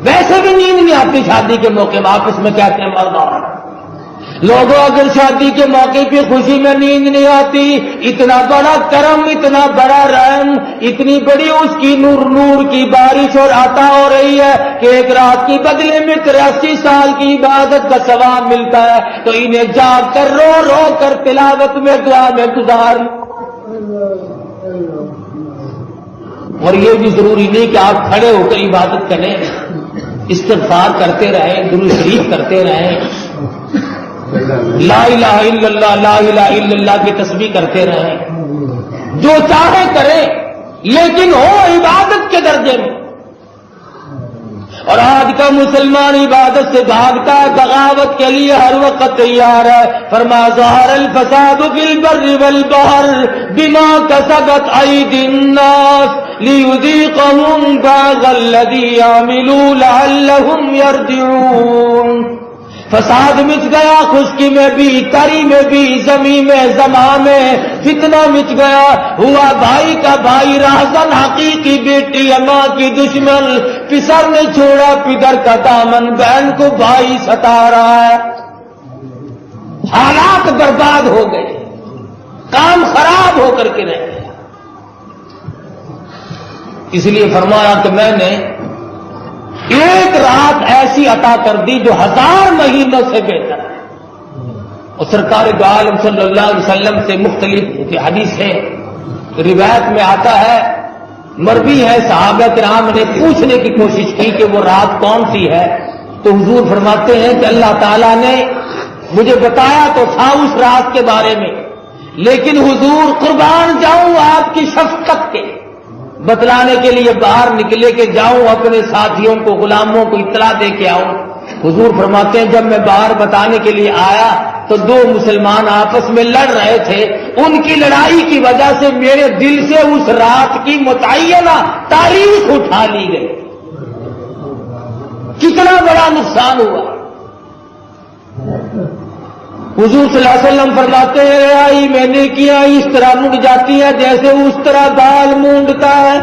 ویسے بھی نیند نہیں آتی شادی کے موقع میں، آپس میں کہتے ہیں مرد عورت، لوگوں اگر شادی کے موقع پہ خوشی میں نیند نہیں آتی، اتنا بڑا کرم، اتنا بڑا رحم، اتنی بڑی اس کی نور کی بارش اور عطا ہو رہی ہے کہ ایک رات کی بدلے میں 83 سال کی عبادت کا ثواب ملتا ہے، تو انہیں جاگ کر رو رو کر تلاوت میں دعا میں گزار. اور یہ بھی ضروری نہیں کہ آپ کھڑے ہو کر عبادت کریں، استغفار کرتے رہیں، درود شریف کرتے رہیں، لا الہ الا اللہ لا الہ الا اللہ کی تسبیح کرتے رہیں، جو چاہے کریں لیکن ہو عبادت کے درجے میں. اور آج کا مسلمان عبادت سے بھاگتا ہے، بغاوت کے لیے ہر وقت تیار ہے. فرمایا ظہر الفساد فی البر والبحر بما کسبت ایدی الناس لیذیقہم بعض الذی عملوا لعلہم یرجعون. فساد مچ گیا، خشکی میں بھی، تری میں بھی، زمین میں، زماں میں فتنہ مچ گیا. ہوا بھائی کا بھائی راہزن، حقیقی بیٹی اماں کی دشمن، پسر نے چھوڑا پدر کا دامن، بہن کو بھائی ستا رہا ہے. حالات برباد ہو گئے، کام خراب ہو کر کے رہ گئے. اس لیے فرمایا کہ میں نے ایک رات ایسی عطا کر دی جو 1000 مہینوں سے بہتر ہے. اور سرکار دو عالم صلی اللہ علیہ وسلم سے مختلف حدیث ہے، روایت میں آتا ہے، مروی ہے، صحابہ کرام نے پوچھنے کی کوشش کی کہ وہ رات کون سی ہے، تو حضور فرماتے ہیں کہ اللہ تعالیٰ نے مجھے بتایا تو تھا اس رات کے بارے میں، لیکن حضور قربان جاؤں آپ کی شفقت کے، بتلانے کے لیے باہر نکلے کہ جاؤں اپنے ساتھیوں کو، غلاموں کو اطلاع دے کے آؤں. حضور فرماتے ہیں جب میں باہر بتانے کے لیے آیا تو 2 مسلمان آپس میں لڑ رہے تھے. ان کی لڑائی کی وجہ سے میرے دل سے اس رات کی متعینہ تاریخ اٹھا لی گئی. کتنا بڑا نقصان ہوا. حضور صلی اللہ علیہ وسلم فرماتے ہیں آئی میں نے کیا اس طرح مڑ جاتی ہے جیسے اس طرح بال مونڈتا ہے.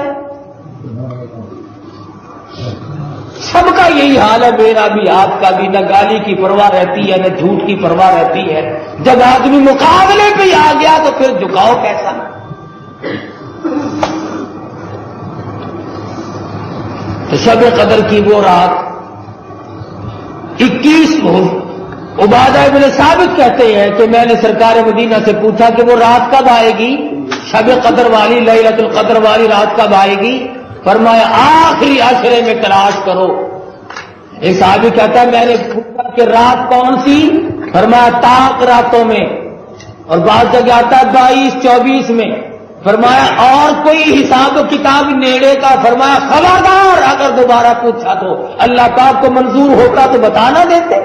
سب کا یہی حال ہے، میرا بھی آپ کا بھی، نہ گالی کی پرواہ رہتی ہے نہ جھوٹ کی پرواہ رہتی ہے. جب آدمی مقابلے پہ آ گیا تو پھر جھکاؤ کیسا. تو شب قدر کی وہ رات 21 کو عبادہ ابن ثابت کہتے ہیں کہ میں نے سرکار مدینہ سے پوچھا کہ وہ رات کب آئے گی، شب قدر والی، لیلۃ القدر والی رات کب آئے گی. فرمایا آخری عشرے میں تلاش کرو. ایک صحابی کہتا ہے میں نے پوچھا کہ رات کون سی، فرمایا طاق راتوں میں، اور بعض جگہ آتا ہے 22-24 میں. فرمایا اور کوئی حساب و کتاب نیڑے کا، فرمایا خبردار اگر دوبارہ پوچھا تو اللہ پاک کو منظور ہوتا تو بتانا دیتے.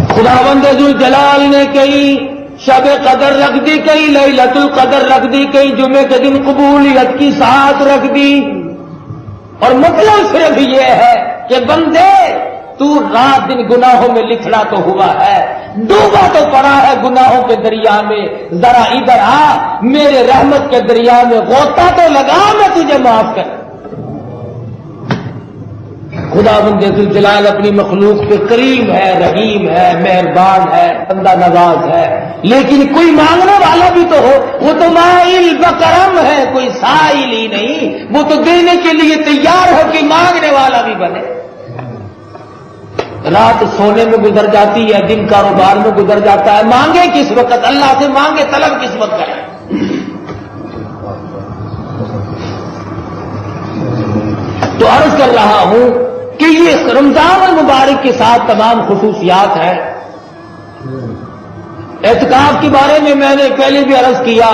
خداوند ذوالجلال نے کئی شب قدر رکھ دی، کئی لیلۃ القدر رکھ دی، کئی جمعے کے دن قبولیت کی ساتھ رکھ دی. اور مطلب صرف یہ ہے کہ بندے تو رات دن گناہوں میں لکھڑا تو ہوا ہے، ڈوبا تو پڑا ہے گناہوں کے دریا میں، ذرا ادھر آ میرے رحمت کے دریا میں غوطہ تو لگا، میں تجھے معاف کر. خداوند ذوالجلال اپنی مخلوق پہ کریم ہے، رحیم ہے، مہربان ہے، بندہ نواز ہے، لیکن کوئی مانگنے والا بھی تو ہو. وہ تو مائل بکرم ہے، کوئی سائل ہی نہیں، وہ تو دینے کے لیے تیار ہو کہ مانگنے والا بھی بنے. رات سونے میں گزر جاتی ہے، دن کاروبار میں گزر جاتا ہے، مانگے کس وقت، اللہ سے مانگے، طلب کس وقت کریں. تو عرض کر رہا ہوں کہ یہ رمضان المبارک کے ساتھ تمام خصوصیات ہیں. اعتکاف کے بارے میں نے پہلے بھی عرض کیا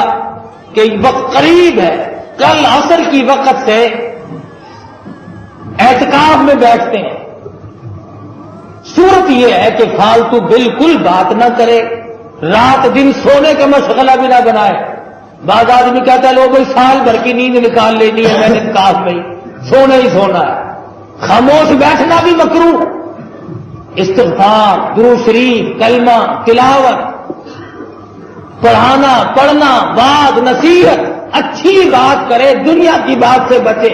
کہ وقت قریب ہے، کل عصر کی وقت سے اعتکاف میں بیٹھتے ہیں. صورت یہ ہے کہ فالتو بالکل بات نہ کرے، رات دن سونے کا مشغلہ بھی نہ بنائے. بعض آدمی کہتا ہے لوگ سال بھر کی نیند نکال لینی ہے، میں نے اعتکاف میں سونا ہی سونا ہے. خاموش بیٹھنا بھی مکروہ. استغفار، درود شریف، کلمہ، تلاوت، پڑھانا، پڑھنا، بات، نصیحت، اچھی بات کرے، دنیا کی بات سے بچے.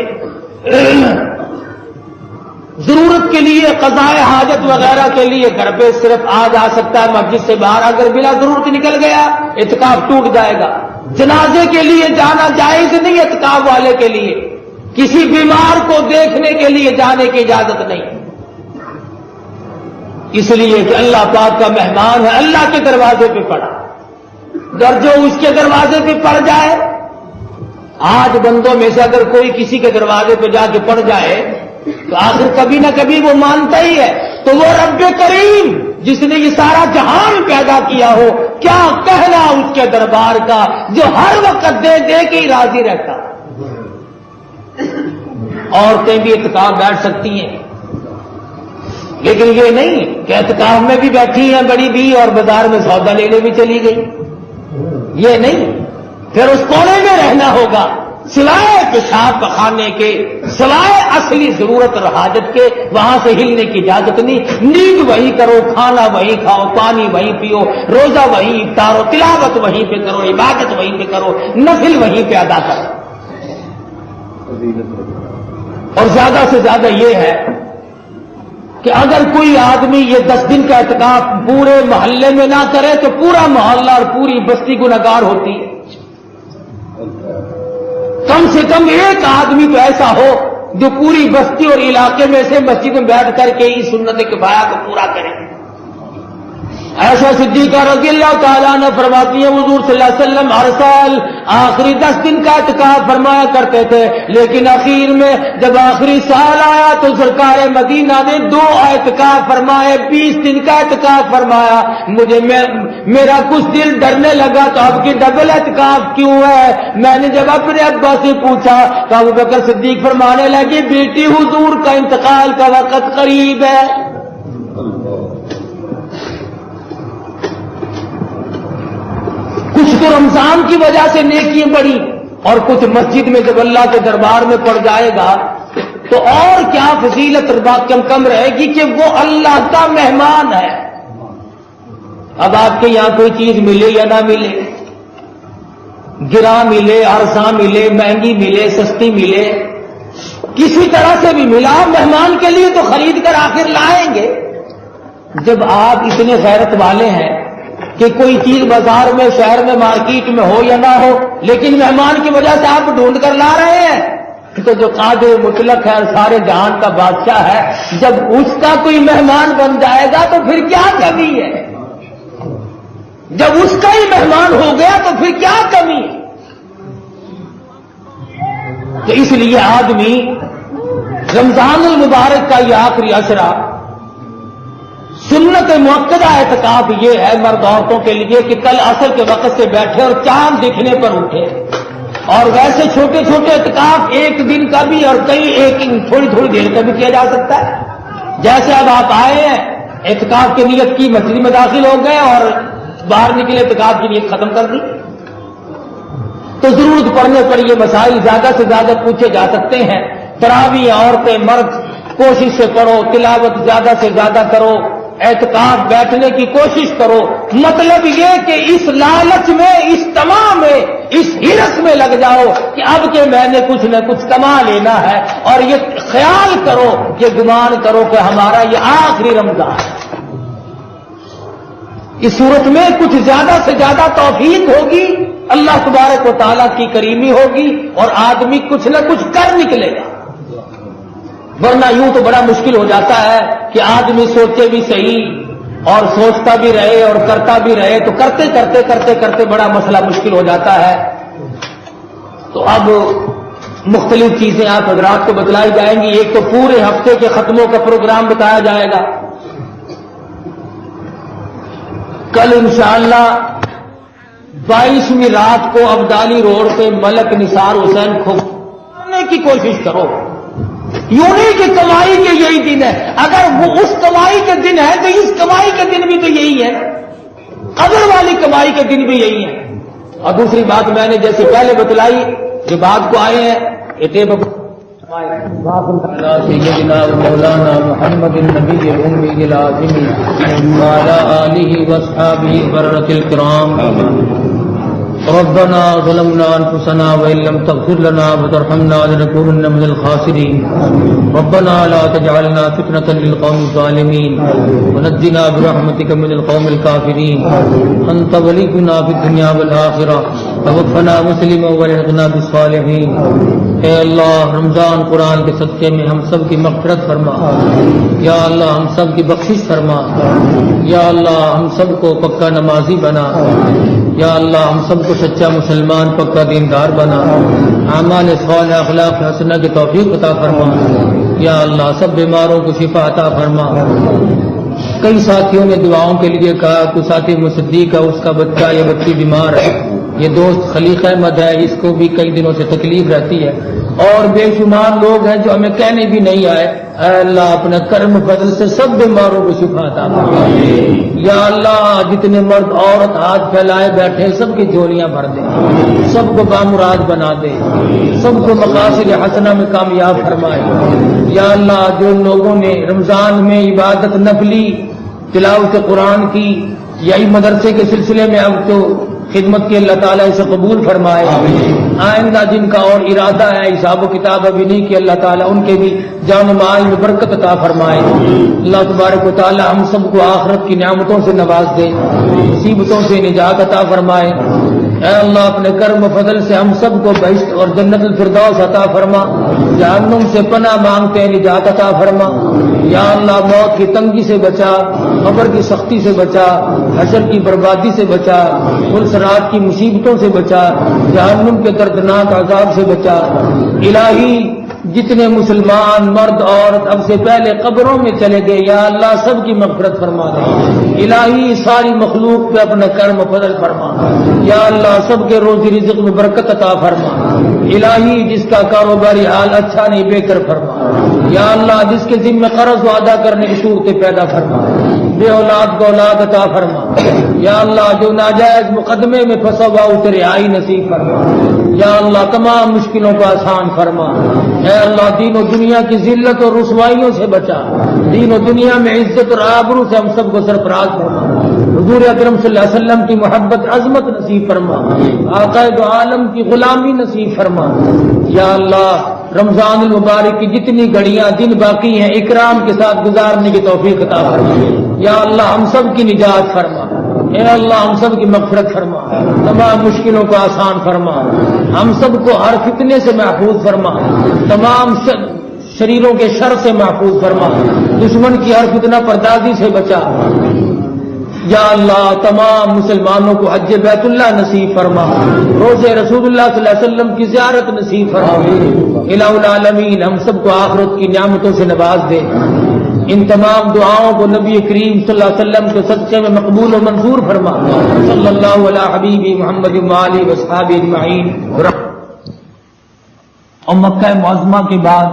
ضرورت کے لیے قضاء حاجت وغیرہ کے لیے گھر پہ صرف آ جا سکتا ہے مسجد سے باہر، اگر بلا ضرورت نکل گیا اعتکاف ٹوٹ جائے گا۔ جنازے کے لیے جانا جائز نہیں اعتکاف والے کے لیے، کسی بیمار کو دیکھنے کے لیے جانے کی اجازت نہیں، اس لیے کہ اللہ پاک کا مہمان ہے، اللہ کے دروازے پہ پڑا، اگر جو اس کے دروازے پہ پڑ جائے، آج بندوں میں سے اگر کوئی کسی کے دروازے پہ جا کے پڑ جائے تو آخر کبھی نہ کبھی وہ مانتا ہی ہے، تو وہ رب کریم جس نے یہ سارا جہان پیدا کیا ہو، کیا کہنا اس کے دربار کا جو ہر وقت دے دے کے ہی راضی رہتا۔ عورتیں بھی اعتکاف بیٹھ سکتی ہیں، لیکن یہ نہیں کہ اعتکاف میں بھی بیٹھی ہیں بڑی بھی اور بازار میں سودا لینے بھی چلی گئی، یہ نہیں، پھر اس کونے میں رہنا ہوگا، سوائے پیشاب پخانے کے، سوائے اصلی ضرورت اور حاجت کے وہاں سے ہلنے کی اجازت نہیں۔ نیند وہی کرو، کھانا وہی کھاؤ، پانی وہی پیو، روزہ وہی افطارو، تلاوت وہیں پہ کرو، عبادت وہیں پہ کرو، نفل وہیں پہ ادا کرو۔ اور زیادہ سے زیادہ یہ ہے کہ اگر کوئی آدمی یہ 10 دن کا اعتکاف پورے محلے میں نہ کرے تو پورا محلہ اور پوری بستی گنہگار ہوتی ہے۔ کم سے کم ایک آدمی تو ایسا ہو جو پوری بستی اور علاقے میں سے مسجد میں بیٹھ کر کے اس سنت کفایہ کو پورا کرے۔ عائشہ صدیقہ رضی اللہ تعالیٰ عنہ فرماتی ہیں حضور صلی اللہ علیہ وسلم ہر سال آخری 10 دن کا اعتکاف فرمایا کرتے تھے، لیکن اخیر میں جب آخری سال آیا تو سرکار مدینہ نے 2 اعتکاف فرمائے، 20 دن کا اعتکاف فرمایا۔ میرا کچھ دل ڈرنے لگا تو اب کی ڈبل اعتکاف کیوں ہے؟ میں نے جب اپنے ابا سے پوچھا تو ابو بکر صدیق فرمانے لگے بیٹی حضور کا انتقال کا وقت قریب ہے۔ کچھ تو رمضان کی وجہ سے نیکیاں بڑھی اور کچھ مسجد میں جب اللہ کے دربار میں پڑ جائے گا تو اور کیا فضیلت اور بات کم رہے گی کہ وہ اللہ کا مہمان ہے۔ اب آپ کے یہاں کوئی چیز ملے یا نہ ملے، گرا ملے، ارزاں ملے، مہنگی ملے، سستی ملے، کسی طرح سے بھی ملا، مہمان کے لیے تو خرید کر آخر لائیں گے۔ جب آپ اتنے غیرت والے ہیں کہ کوئی چیز بازار میں، شہر میں، مارکیٹ میں ہو یا نہ ہو، لیکن مہمان کی وجہ سے آپ ڈھونڈ کر لا رہے ہیں، تو جو قادر مطلق ہے اور سارے جہان کا بادشاہ ہے، جب اس کا کوئی مہمان بن جائے گا تو پھر کیا کمی ہے؟ جب اس کا ہی مہمان ہو گیا تو پھر کیا کمی ہے؟ تو اس لیے آدمی رمضان المبارک کا یہ آخری عشرہ سنت مؤکدہ اعتکاف یہ ہے مرد عورتوں کے لیے کہ کل عصر کے وقت سے بیٹھے اور چاند دکھنے پر اٹھے، اور ویسے چھوٹے چھوٹے اعتکاف 1 دن کا بھی اور کئی تھوڑی تھوڑی دیر کا بھی کیا جا سکتا ہے۔ جیسے اب آپ آئے ہیں اعتکاف کی نیت کی، مسجد میں داخل ہو گئے اور باہر نکلے اعتکاف کی نیت ختم کر دی، تو ضرورت پڑنے پر یہ مسائل زیادہ سے زیادہ پوچھے جا سکتے ہیں۔ تراویح عورتیں مرد کوشش سے پڑھو، تلاوت زیادہ سے زیادہ کرو، اعتکاف بیٹھنے کی کوشش کرو۔ مطلب یہ کہ اس لالچ میں، اس تمام میں، اس ہرس میں لگ جاؤ کہ اب کہ میں نے کچھ نہ کچھ کما لینا ہے، اور یہ خیال کرو، یہ گمان کرو کہ ہمارا یہ آخری رمضان ہے۔ اس صورت میں کچھ زیادہ سے زیادہ توفیق ہوگی، اللہ تبارک و تعالیٰ کی کریمی ہوگی اور آدمی کچھ نہ کچھ کر نکلے گا، ورنہ یوں تو بڑا مشکل ہو جاتا ہے کہ آدمی سوچے بھی صحیح اور سوچتا بھی رہے اور کرتا بھی رہے، تو کرتے کرتے کرتے کرتے بڑا مسئلہ مشکل ہو جاتا ہے۔ تو اب مختلف چیزیں آپ حضرات کو بتلائی جائیں گی۔ ایک تو پورے ہفتے کے ختموں کا پروگرام بتایا جائے گا۔ کل انشاءاللہ 22ویں رات کو ابدالی روڈ پہ ملک نثار حسین کھونے کی کوشش کرو۔ یوں نہیں کہ کمائی کے یہی دن ہے، اگر وہ اس کمائی کے دن ہے تو اس کمائی کے دن بھی تو یہی ہے، قبر والی کمائی کے دن بھی یہی ہے۔ اور دوسری بات میں نے جیسے پہلے بتلائی، جو بات کو آئے ہیں سیدنا مولانا محمد النبی الأمی العظیم وعلی آلہ واصحابہ بررۃ الکرام۔ ربنا ظلمنا انفسنا وان لم تغفر لنا وترحمنا لنكونن من الخاسرين ربنا لا تجعلنا فتنة للقوم الظالمين ونجنا برحمتك من القوم الكافرين انت ولينا في الدنيا والآخرة توفنا مسلما والحقنا بالصالحين۔ اے اللہ، رمضان قرآن کے صدقے میں ہم سب کی مغفرت فرما، یا اللہ ہم سب کی بخشش فرما، یا اللہ ہم سب کو پکا نمازی بنا، یا اللہ ہم سب کو سچا مسلمان پکا دیندار بنا، اعمال صالحہ اخلاق حسنہ کی توفیق عطا فرما، یا اللہ سب بیماروں کو شفا عطا فرما۔ کئی ساتھیوں نے دعاؤں کے لیے کہا، کوئی ساتھی مصدیق ہے، اس کا بچہ یا بچی بیمار ہے، یہ دوست خلیق احمد ہے، اس کو بھی کئی دنوں سے تکلیف رہتی ہے، اور بے شمار لوگ ہیں جو ہمیں کہنے بھی نہیں آئے۔ اے اللہ اپنے کرم فضل سے سب بیماروں کو شفا عطا فرما، یا اللہ جتنے مرد عورت ہاتھ پھیلائے بیٹھے سب کی جھولیاں بھر دے، سب کو بامراد بنا دے، سب کو مقاصد حسنہ میں کامیاب فرمائے۔ یا اللہ جو لوگوں نے رمضان میں عبادت نفلی تلاوت قرآن کی یا مدرسے کے سلسلے میں اب تو خدمت کی، اللہ تعالیٰ اسے قبول فرمائے۔ آئندہ جن کا اور ارادہ ہے حساب و کتاب ابھی نہیں کہ اللہ تعالیٰ ان کے بھی جان و مال میں برکت عطا فرمائے۔ اللہ تبارک و تعالیٰ ہم سب کو آخرت کی نعمتوں سے نواز دے، مصیبتوں سے نجات عطا فرمائے۔ اے اللہ اپنے کرم و فضل سے ہم سب کو بہشت اور جنت الفردوس عطا فرما، جہنم سے پناہ مانگتے ہیں نجات عطا فرما۔ یا اللہ موت کی تنگی سے بچا، قبر کی سختی سے بچا، حشر کی بربادی سے بچا، رات کی مصیبتوں سے بچا، جہنم کے دردناک عذاب سے بچا۔ الہی جتنے مسلمان مرد عورت اب سے پہلے قبروں میں چلے گئے، یا اللہ سب کی مغفرت فرما دے۔ الہی ساری مخلوق پہ اپنا کرم و فضل فرما، یا اللہ سب کے روزی رزق میں برکت عطا فرما۔ الہی جس کا کاروباری حال اچھا نہیں بہتر فرما، یا اللہ جس کے ذمہ قرض و ادا کرنے کی صورتیں پیدا فرما، بے اولاد کو اولاد عطا فرما۔ یا اللہ جو ناجائز مقدمے میں پھنسا ہوا اسے رہائی نصیب فرما، یا اللہ تمام مشکلوں کو آسان فرما۔ اے اللہ دین و دنیا کی ذلت اور رسوائیوں سے بچا، دین و دنیا میں عزت اور آبرو سے ہم سب کو سرفراز فرما۔ حضور اکرم صلی اللہ علیہ وسلم کی محبت عظمت نصیب فرما، آقا دو عالم کی غلامی نصیب فرما۔ یا اللہ رمضان المبارک کی جتنی گھڑیاں دن باقی ہیں اکرام کے ساتھ گزارنے کی توفیق عطا فرما۔ یا اللہ ہم سب کی نجات فرما، اے اللہ ہم سب کی مغفرت فرما، تمام مشکلوں کو آسان فرما، ہم سب کو ہر فتنے سے محفوظ فرما، تمام شریروں کے شر سے محفوظ فرما، دشمن کی ہر فتنہ پردازی سے بچا۔ یا اللہ تمام مسلمانوں کو حج بیت اللہ نصیب فرما، روزے رسول اللہ صلی اللہ علیہ وسلم کی زیارت نصیب فرما۔ الہ العالمین ہم سب کو آخرت کی نعمتوں سے نواز دے۔ ان تمام دعاؤں کو نبی کریم صلی اللہ علیہ وسلم کے صدقے میں مقبول و منظور فرما۔ صلی اللہ علی حبیبی محمد وآلہ وصحبہ اجمعین۔ اور مکہ معظمہ کے بعد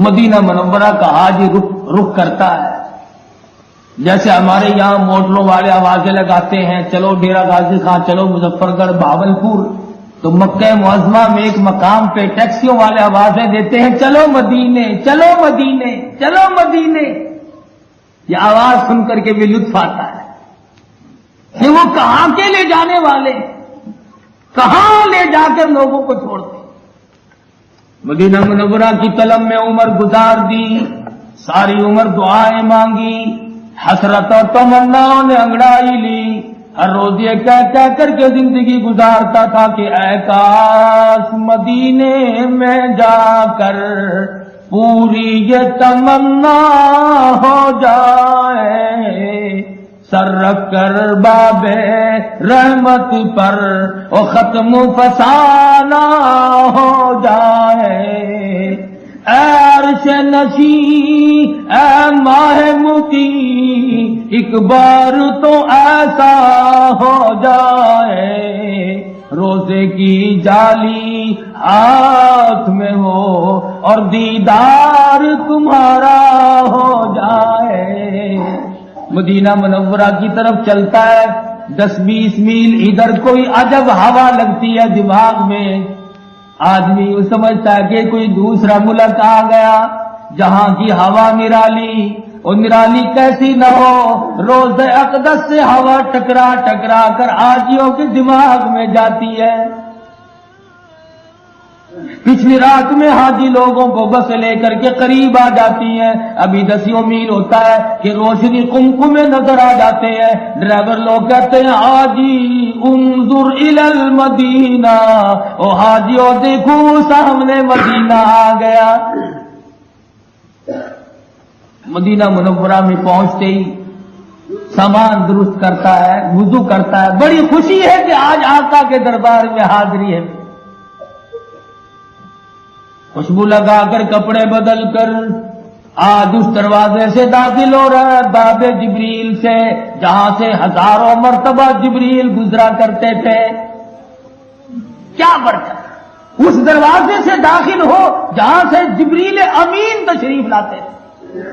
مدینہ منورہ کا حاجی رخ کرتا ہے، جیسے ہمارے یہاں موٹروں والے آوازیں لگاتے ہیں چلو ڈیرہ غازی خان، چلو مظفر گڑھ، بہاولپور، تو مکہ معظمہ میں ایک مقام پہ ٹیکسیوں والے آوازیں دیتے ہیں چلو مدینے، چلو مدینے، چلو مدینے۔ یہ آواز سن کر کے بھی لطف آتا ہے کہ وہ کہاں کے لے جانے والے، کہاں لے جا کر لوگوں کو چھوڑتے۔ مدینہ منورہ کی طلب میں عمر گزار دی، ساری عمر دعائیں مانگی، حسرت اور تمناؤں نے انگڑائی لی، ہر روز یہ کہہ کر کے زندگی گزارتا تھا کہ اے کاش مدینے میں جا کر پوری یہ تمنا ہو جائے، سر رکھ کر باب رحمت پر وہ ختم فسانہ ہو جائے، اے عرش نشین، اے ماہ متی، ایک بار تو ایسا ہو جائے، روزے کی جالی ہاتھ میں ہو اور دیدار تمہارا ہو جائے۔ مدینہ منورہ کی طرف چلتا ہے، 10-20 میل ادھر کوئی عجب ہوا لگتی ہے دماغ میں، آدمی سمجھتا ہے کہ کوئی دوسرا ملک آ گیا جہاں کی ہوا نرالی، اور نرالی کیسی نہ ہو، روز اقدس سے ہوا ٹکرا ٹکرا کر حاجیوں کے دماغ میں جاتی ہے۔ پچھلی رات میں حاجی لوگوں کو بس لے کر کے قریب آ جاتی ہیں، ابھی 10 میل ہوتا ہے کہ روشنی قمقمے نظر آ جاتے ہیں۔ ڈرائیور لوگ کہتے ہیں حاجی انظر الی المدینہ، او حاجیوں دیکھو سامنے مدینہ آ گیا۔ مدینہ منورہ میں پہنچتے ہی سامان درست کرتا ہے، وضو کرتا ہے، بڑی خوشی ہے کہ آج آقا کے دربار میں حاضری ہے۔ خوشبو لگا کر کپڑے بدل کر آج اس دروازے سے داخل ہو رہا ہے، باب جبریل سے، جہاں سے ہزاروں مرتبہ جبریل گزرا کرتے تھے۔ کیا برکت، اس دروازے سے داخل ہو جہاں سے جبریل امین تشریف لاتے تھے،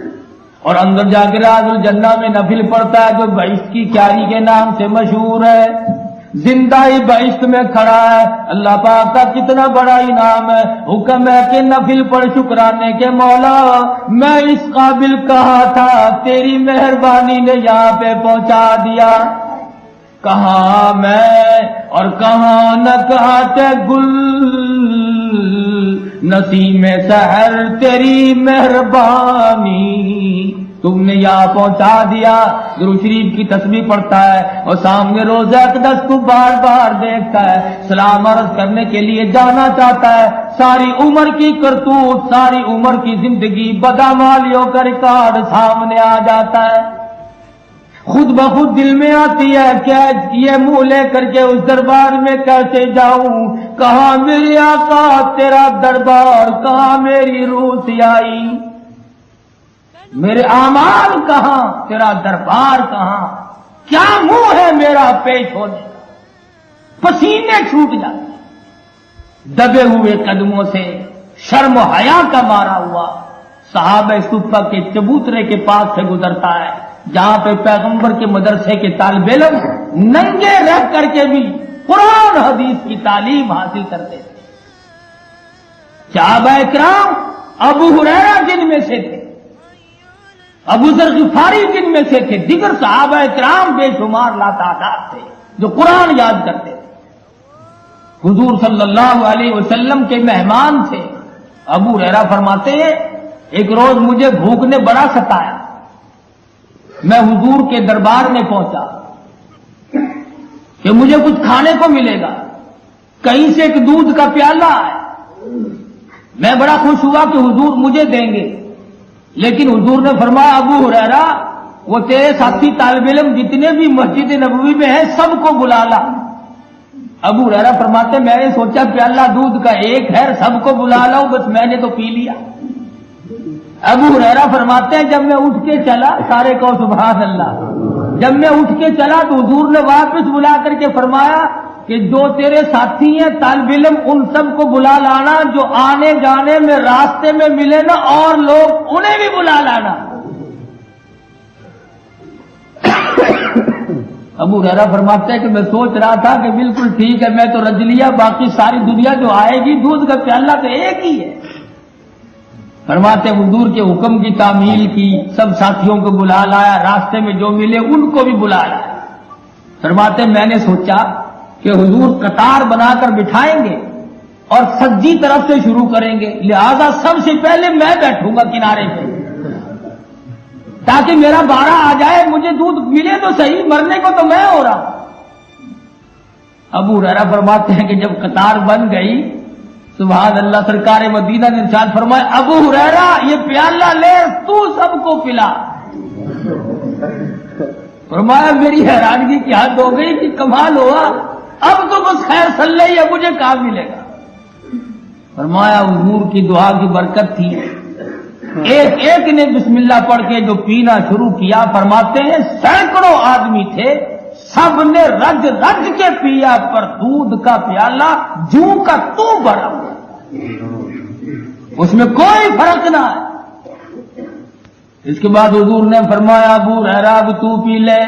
اور اندر جا کے ریاض الجنہ میں نفل پڑتا ہے جو بہشت کی کیاری کے نام سے مشہور ہے۔ زندہ ہی بہشت میں کھڑا ہے، اللہ پاک کا کتنا بڑا انعام ہے۔ حکم ہے کہ نفل پڑھ شکرانے کے مولا، میں اس قابل کہا تھا، تیری مہربانی نے یہاں پہ پہنچا دیا۔ کہاں میں اور کہاں نہ کہتے گل، نسیم سحر تیری مہربانی، تم نے یہاں پہنچا دیا۔ درود شریف کی تسبیح پڑھتا ہے اور سامنے روزہ اقدس کو بار بار دیکھتا ہے، سلام عرض کرنے کے لیے جانا چاہتا ہے۔ ساری عمر کی کرتوت، ساری عمر کی زندگی بدعمالیوں کا ریکارڈ سامنے آ جاتا ہے۔ خود بخود دل میں آتی ہے کہ یہ منہ لے کر کے اس دربار میں کیسے جاؤں، کہاں میرے آقا تیرا دربار، کہاں میری روح سیائی، میرے اعمال کہاں، تیرا دربار کہاں، کیا منہ ہے میرا پیش ہونے کا۔ پسینے چھوٹ جاتے، دبے ہوئے قدموں سے شرم و حیا کا مارا ہوا صحابہ صفہ کے چبوترے کے پاس سے گزرتا ہے، جہاں پہ پیغمبر کے مدرسے کے طالب علم ننگے رہ کر کے بھی قرآن حدیث کی تعلیم حاصل کرتے تھے۔ صحابہ کرام ابو ہریرہ جن میں سے تھے، ابو ذر غفاری جن میں سے تھے، دیگر صحابہ کرام بے شمار لاتعداد تھے جو قرآن یاد کرتے تھے، حضور صلی اللہ علیہ وسلم کے مہمان تھے۔ ابو ہریرہ فرماتے ہیں ایک روز مجھے بھوک نے بڑا ستایا، میں حضور کے دربار میں پہنچا کہ مجھے کچھ کھانے کو ملے گا، کہیں سے ایک دودھ کا پیالہ آیا، میں بڑا خوش ہوا کہ حضور مجھے دیں گے، لیکن حضور نے فرمایا ابو ہریرہ وہ تیرے ساتھی طالب علم جتنے بھی مسجد نبوی میں ہیں سب کو بلا لا۔ ابو ہریرہ فرماتے میں نے سوچا پیالہ دودھ کا ایک ہے، سب کو بلا لاؤں، بس میں نے تو پی لیا۔ ابو ہریرہ فرماتے ہیں جب میں اٹھ کے چلا، سارے کو سبحان اللہ، جب میں اٹھ کے چلا تو حضور نے واپس بلا کر کے فرمایا کہ جو تیرے ساتھی ہیں طالب علم ان سب کو بلا لانا، جو آنے جانے میں راستے میں ملے نا اور لوگ انہیں بھی بلا لانا۔ ابو ہریرہ فرماتے ہیں کہ میں سوچ رہا تھا کہ بالکل ٹھیک ہے، میں تو رج لیا، باقی ساری دنیا جو آئے گی دودھ کا پیالہ تو ایک ہی ہے۔ فرماتے حضور کے حکم کی تعمیل کی، سب ساتھیوں کو بلا لایا، راستے میں جو ملے ان کو بھی بلا لایا۔ فرماتے میں نے سوچا کہ حضور قطار بنا کر بٹھائیں گے اور سجی طرف سے شروع کریں گے، لہذا سب سے پہلے میں بیٹھوں گا کنارے پہ تاکہ میرا بارہ آ جائے، مجھے دودھ ملے تو صحیح، مرنے کو تو میں ہو رہا ہوں۔ ابو ہریرہ فرماتے ہیں کہ جب قطار بن گئی، سبحان اللہ، سرکار مدینہ نے ارشاد فرمایا ابو ہریرہ یہ پیالہ لے تو سب کو پلا۔ فرمایا میری حیرانگی کی حد ہو گئی کہ کمال ہوا، اب تو بس خیر صلی ہے، مجھے کہاں ملے گا۔ فرمایا حضور کی دعا کی برکت تھی، ایک ایک نے بسم اللہ پڑھ کے جو پینا شروع کیا، فرماتے ہیں سینکڑوں آدمی تھے، سب نے رج رج کے پیا، پر دودھ کا پیالہ جو کا تو بھرا ہوا، اس میں کوئی فرق نہ ہے۔ اس کے بعد حضور نے فرمایا ابو ہریرہ اب تو پی لے۔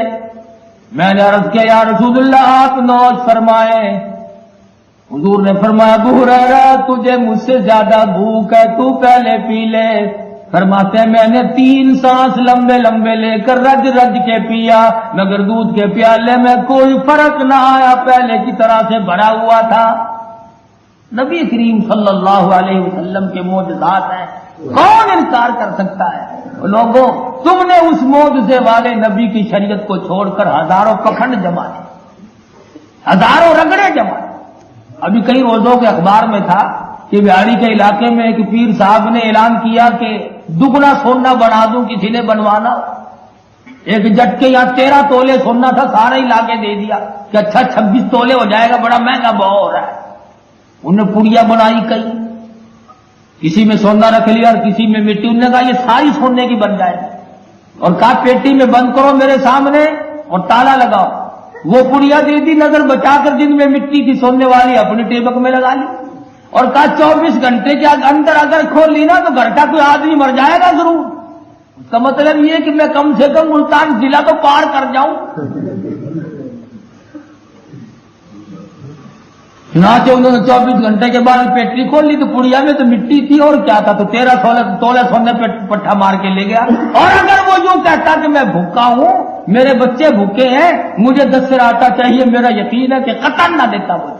میں نے عرض کیا یا رسول اللہ آپ نوش فرمائیں۔ حضور نے فرمایا ابو ہریرہ تجھے مجھ سے زیادہ بھوک ہے، تو پہلے پی لے۔ فرماتے ہیں میں نے 3 سانس لمبے لمبے لے کر رج رج کے پیا، مگر دودھ کے پیالے میں کوئی فرق نہ آیا، پہلے کی طرح سے بھرا ہوا تھا۔ نبی کریم صلی اللہ علیہ وسلم کے معجزات ہیں، کون انکار کر سکتا ہے؟ لوگوں، تم نے اس معجزے والے نبی کی شریعت کو چھوڑ کر ہزاروں پکھنڈ جما لے، ہزاروں رگڑے جما لے۔ ابھی کئی روزوں کے اخبار میں تھا کہ بہاڑی کے علاقے میں ایک پیر صاحب نے اعلان کیا کہ دگنا سونا بنا دوں کسی نے بنوانا۔ ایک جٹکے یہاں 13 تولے سونا تھا، سارا ہی لا کے دے دیا کہ اچھا 26 تولے ہو جائے گا، بڑا مہنگا بہت ہو رہا ہے۔ انہیں پڑیا بنائی کئی، کسی میں سونا رکھ لیا اور کسی میں مٹی، انہوں نے کہا یہ ساری سونے کی بن جائے گی، اور کہا پیٹی میں بند کرو میرے سامنے اور تالا لگاؤ۔ وہ پڑیا دے دی، نظر بچا کر جن میں مٹی کی سونے والی اپنی ٹیبک میں لگا لی، اور کہا 24 گھنٹے کے اندر اگر کھول لی نا تو گھر کا کوئی آدمی مر جائے گا ضرور۔ اس کا مطلب یہ کہ میں کم سے کم ملتان ضلع تو پار کر جاؤں۔ چنانچہ انہوں نے 24 گھنٹے کے بعد پیٹری کھول لی تو پڑیا میں تو مٹی تھی اور کیا تھا، تو 13 تولے سونے پہ پٹھا مار کے لے گیا۔ اور اگر وہ یوں کہتا کہ میں بھوکا ہوں، میرے بچے بھوکے ہیں، مجھے 10 سر آٹا چاہیے، میرا یقین ہے کہ قطعاً نہ دیتا وہ۔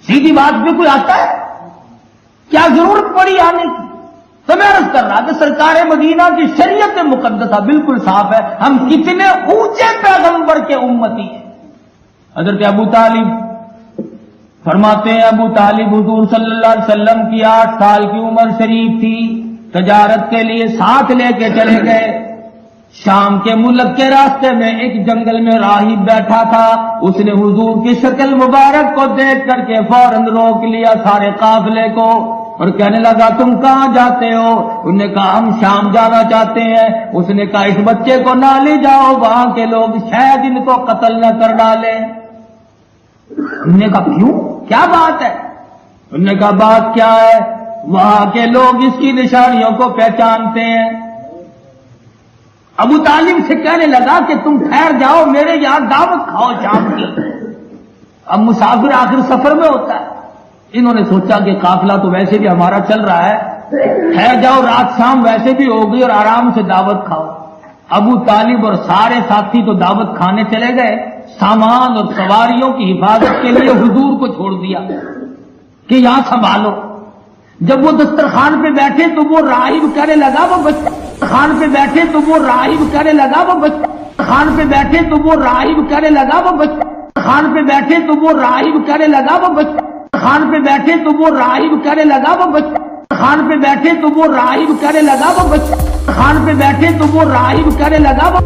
سیدھی بات پہ کوئی آتا ہے؟ کیا ضرورت پڑی آنے کی؟ تو میں عرض کر رہا کہ سرکار مدینہ کی شریعت مقدسہ بالکل صاف ہے، ہم کتنے اونچے پیغمبر کے امتی ہیں۔ حضرت ابو طالب فرماتے ہیں، ابو طالب حضور صلی اللہ علیہ وسلم کی 8 سال کی عمر شریف تھی، تجارت کے لیے ساتھ لے کے چلے گئے۔ شام کے ملک کے راستے میں ایک جنگل میں راہب بیٹھا تھا، اس نے حضور کی شکل مبارک کو دیکھ کر کے فوراً روک لیا سارے قافلے کو اور کہنے لگا تم کہاں جاتے ہو؟ انہوں نے کہا ہم شام جانا چاہتے ہیں۔ اس نے کہا اس بچے کو نہ لے جاؤ، وہاں کے لوگ شاید ان کو قتل نہ کر ڈالیں۔ انہوں نے کہا کیوں، کیا بات ہے؟ انہوں نے کہا بات کیا ہے؟ وہاں کے لوگ اس کی نشانیوں کو پہچانتے ہیں۔ ابو طالب سے کہنے لگا کہ تم ٹھہر جاؤ، میرے یہاں دعوت کھاؤ شام کی۔ اب مسافر آخر سفر میں ہوتا ہے، انہوں نے سوچا کہ قافلہ تو ویسے بھی ہمارا چل رہا ہے، ٹھہر جاؤ، رات شام ویسے بھی ہوگی اور آرام سے دعوت کھاؤ۔ ابو طالب اور سارے ساتھی تو دعوت کھانے چلے گئے، سامان اور سواریوں کی حفاظت کے لیے حضور کو چھوڑ دیا کہ یہاں سنبھالو۔ جب وہ دسترخوان پہ بیٹھے تو وہ راہب کہنے لگا وہ بچہ خان پہ بیٹھے تو وہ راہب کہنے لگا وہ بچہ خان پہ بیٹھے تو وہ راہب کہنے لگا وہ بچہ خان پہ بیٹھے تو وہ راہب کہنے لگا وہ بچہ خان پہ بیٹھے تو وہ راہب کہنے لگا وہ بچہ خان پہ بیٹھے تو وہ راہب کہنے لگا وہ بچہ خان پہ بیٹھے تو وہ راہب کہنے لگا وہ